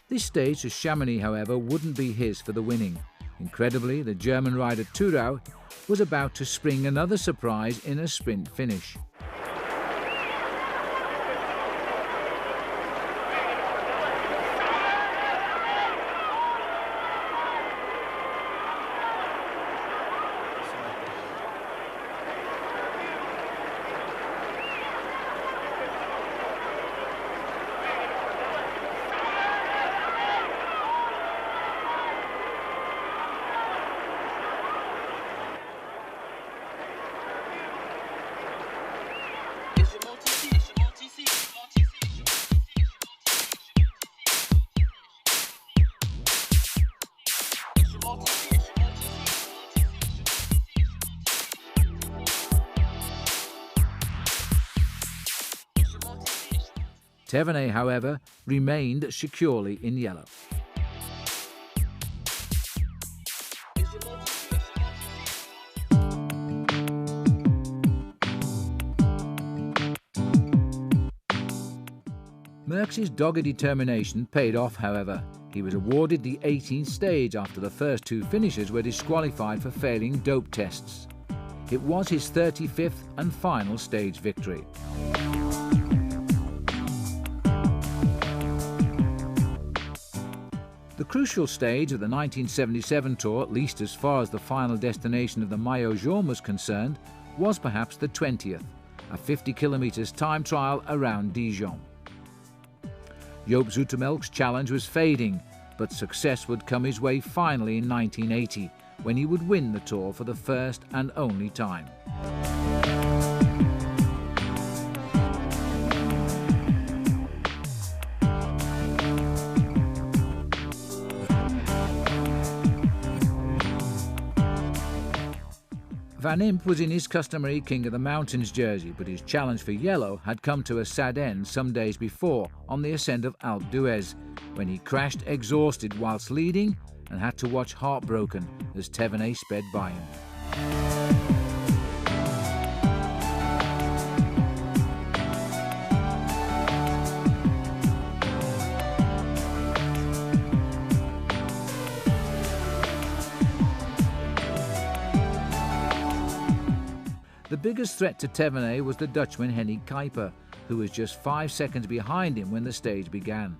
This stage to Chamonix, however, wouldn't be his for the winning. Incredibly, the German rider Thurau was about to spring another surprise in a sprint finish. Thévenet, however, remained securely in yellow. Merckx's dogged determination paid off, however. He was awarded the 18th stage after the first two finishers were disqualified for failing dope tests. It was his 35th and final stage victory. The crucial stage of the 1977 Tour, at least as far as the final destination of the Maillot Jaune was concerned, was perhaps the 20th, a 50 kilometres time trial around Dijon. Joop Zoetemelk's challenge was fading, but success would come his way finally in 1980, when he would win the Tour for the first and only time. Van Impe was in his customary King of the Mountains jersey, but his challenge for yellow had come to a sad end some days before on the ascent of Alpe d'Huez, when he crashed exhausted whilst leading and had to watch heartbroken as Thévenet sped by him. The biggest threat to Thévenet was the Dutchman Henning Kuiper, who was just 5 seconds behind him when the stage began.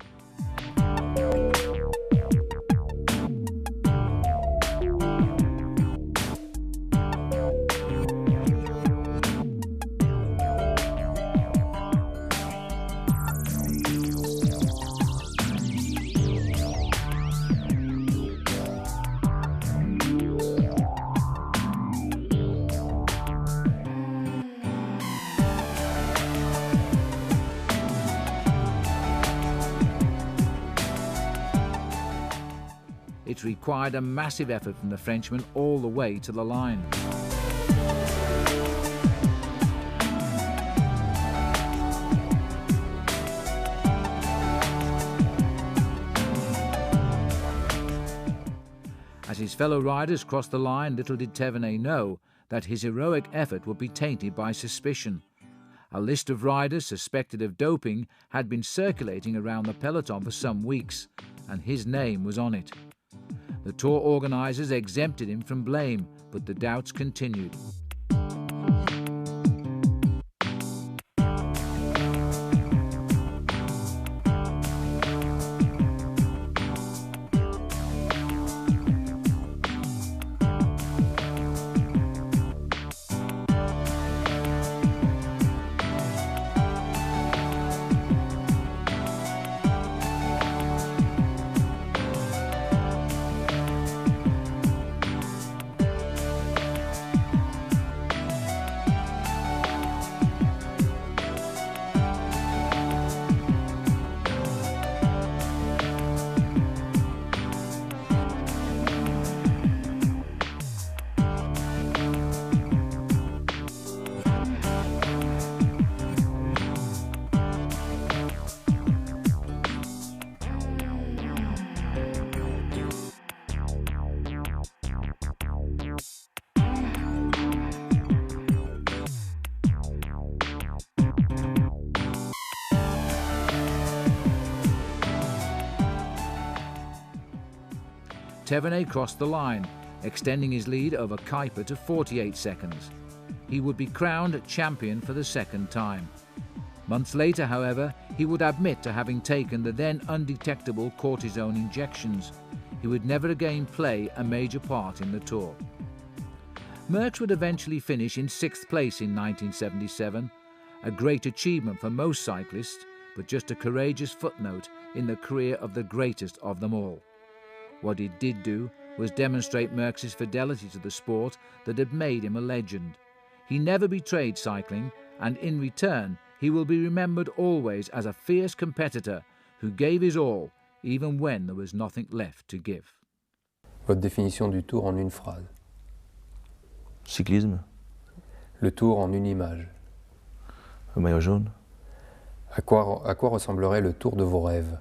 It required a massive effort from the Frenchman all the way to the line. As his fellow riders crossed the line, little did Thévenet know that his heroic effort would be tainted by suspicion. A list of riders suspected of doping had been circulating around the peloton for some weeks, and his name was on it. The Tour organisers exempted him from blame, but the doubts continued. Thévenet crossed the line, extending his lead over Kuiper to 48 seconds. He would be crowned champion for the second time. Months later, however, he would admit to having taken the then undetectable cortisone injections. He would never again play a major part in the Tour. Merckx would eventually finish in 6th place in 1977, a great achievement for most cyclists, but just a courageous footnote in the career of the greatest of them all. What it did do was demonstrate Merckx's fidelity to the sport that had made him a legend. He never betrayed cycling, and in return, he will be remembered always as a fierce competitor who gave his all, even when there was nothing left to give. Votre définition du Tour en une phrase. Cyclisme. Le Tour en une image. Le maillot jaune. À quoi ressemblerait le Tour de vos rêves?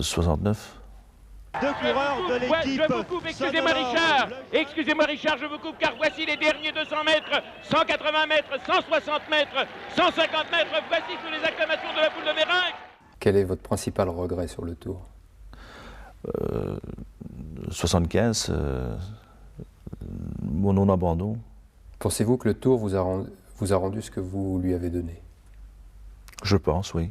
69. Deux coureurs de l'équipe. Je vous coupe, excusez-moi Richard, je vous coupe car voici les derniers 200 mètres, 180 mètres, 160 mètres, 150 mètres, voici sous les acclamations de la foule de Merckx. Quel est votre principal regret sur le Tour? 75, mon non-abandon. Pensez-vous que le Tour vous a rendu ce que vous lui avez donné? Je pense, oui.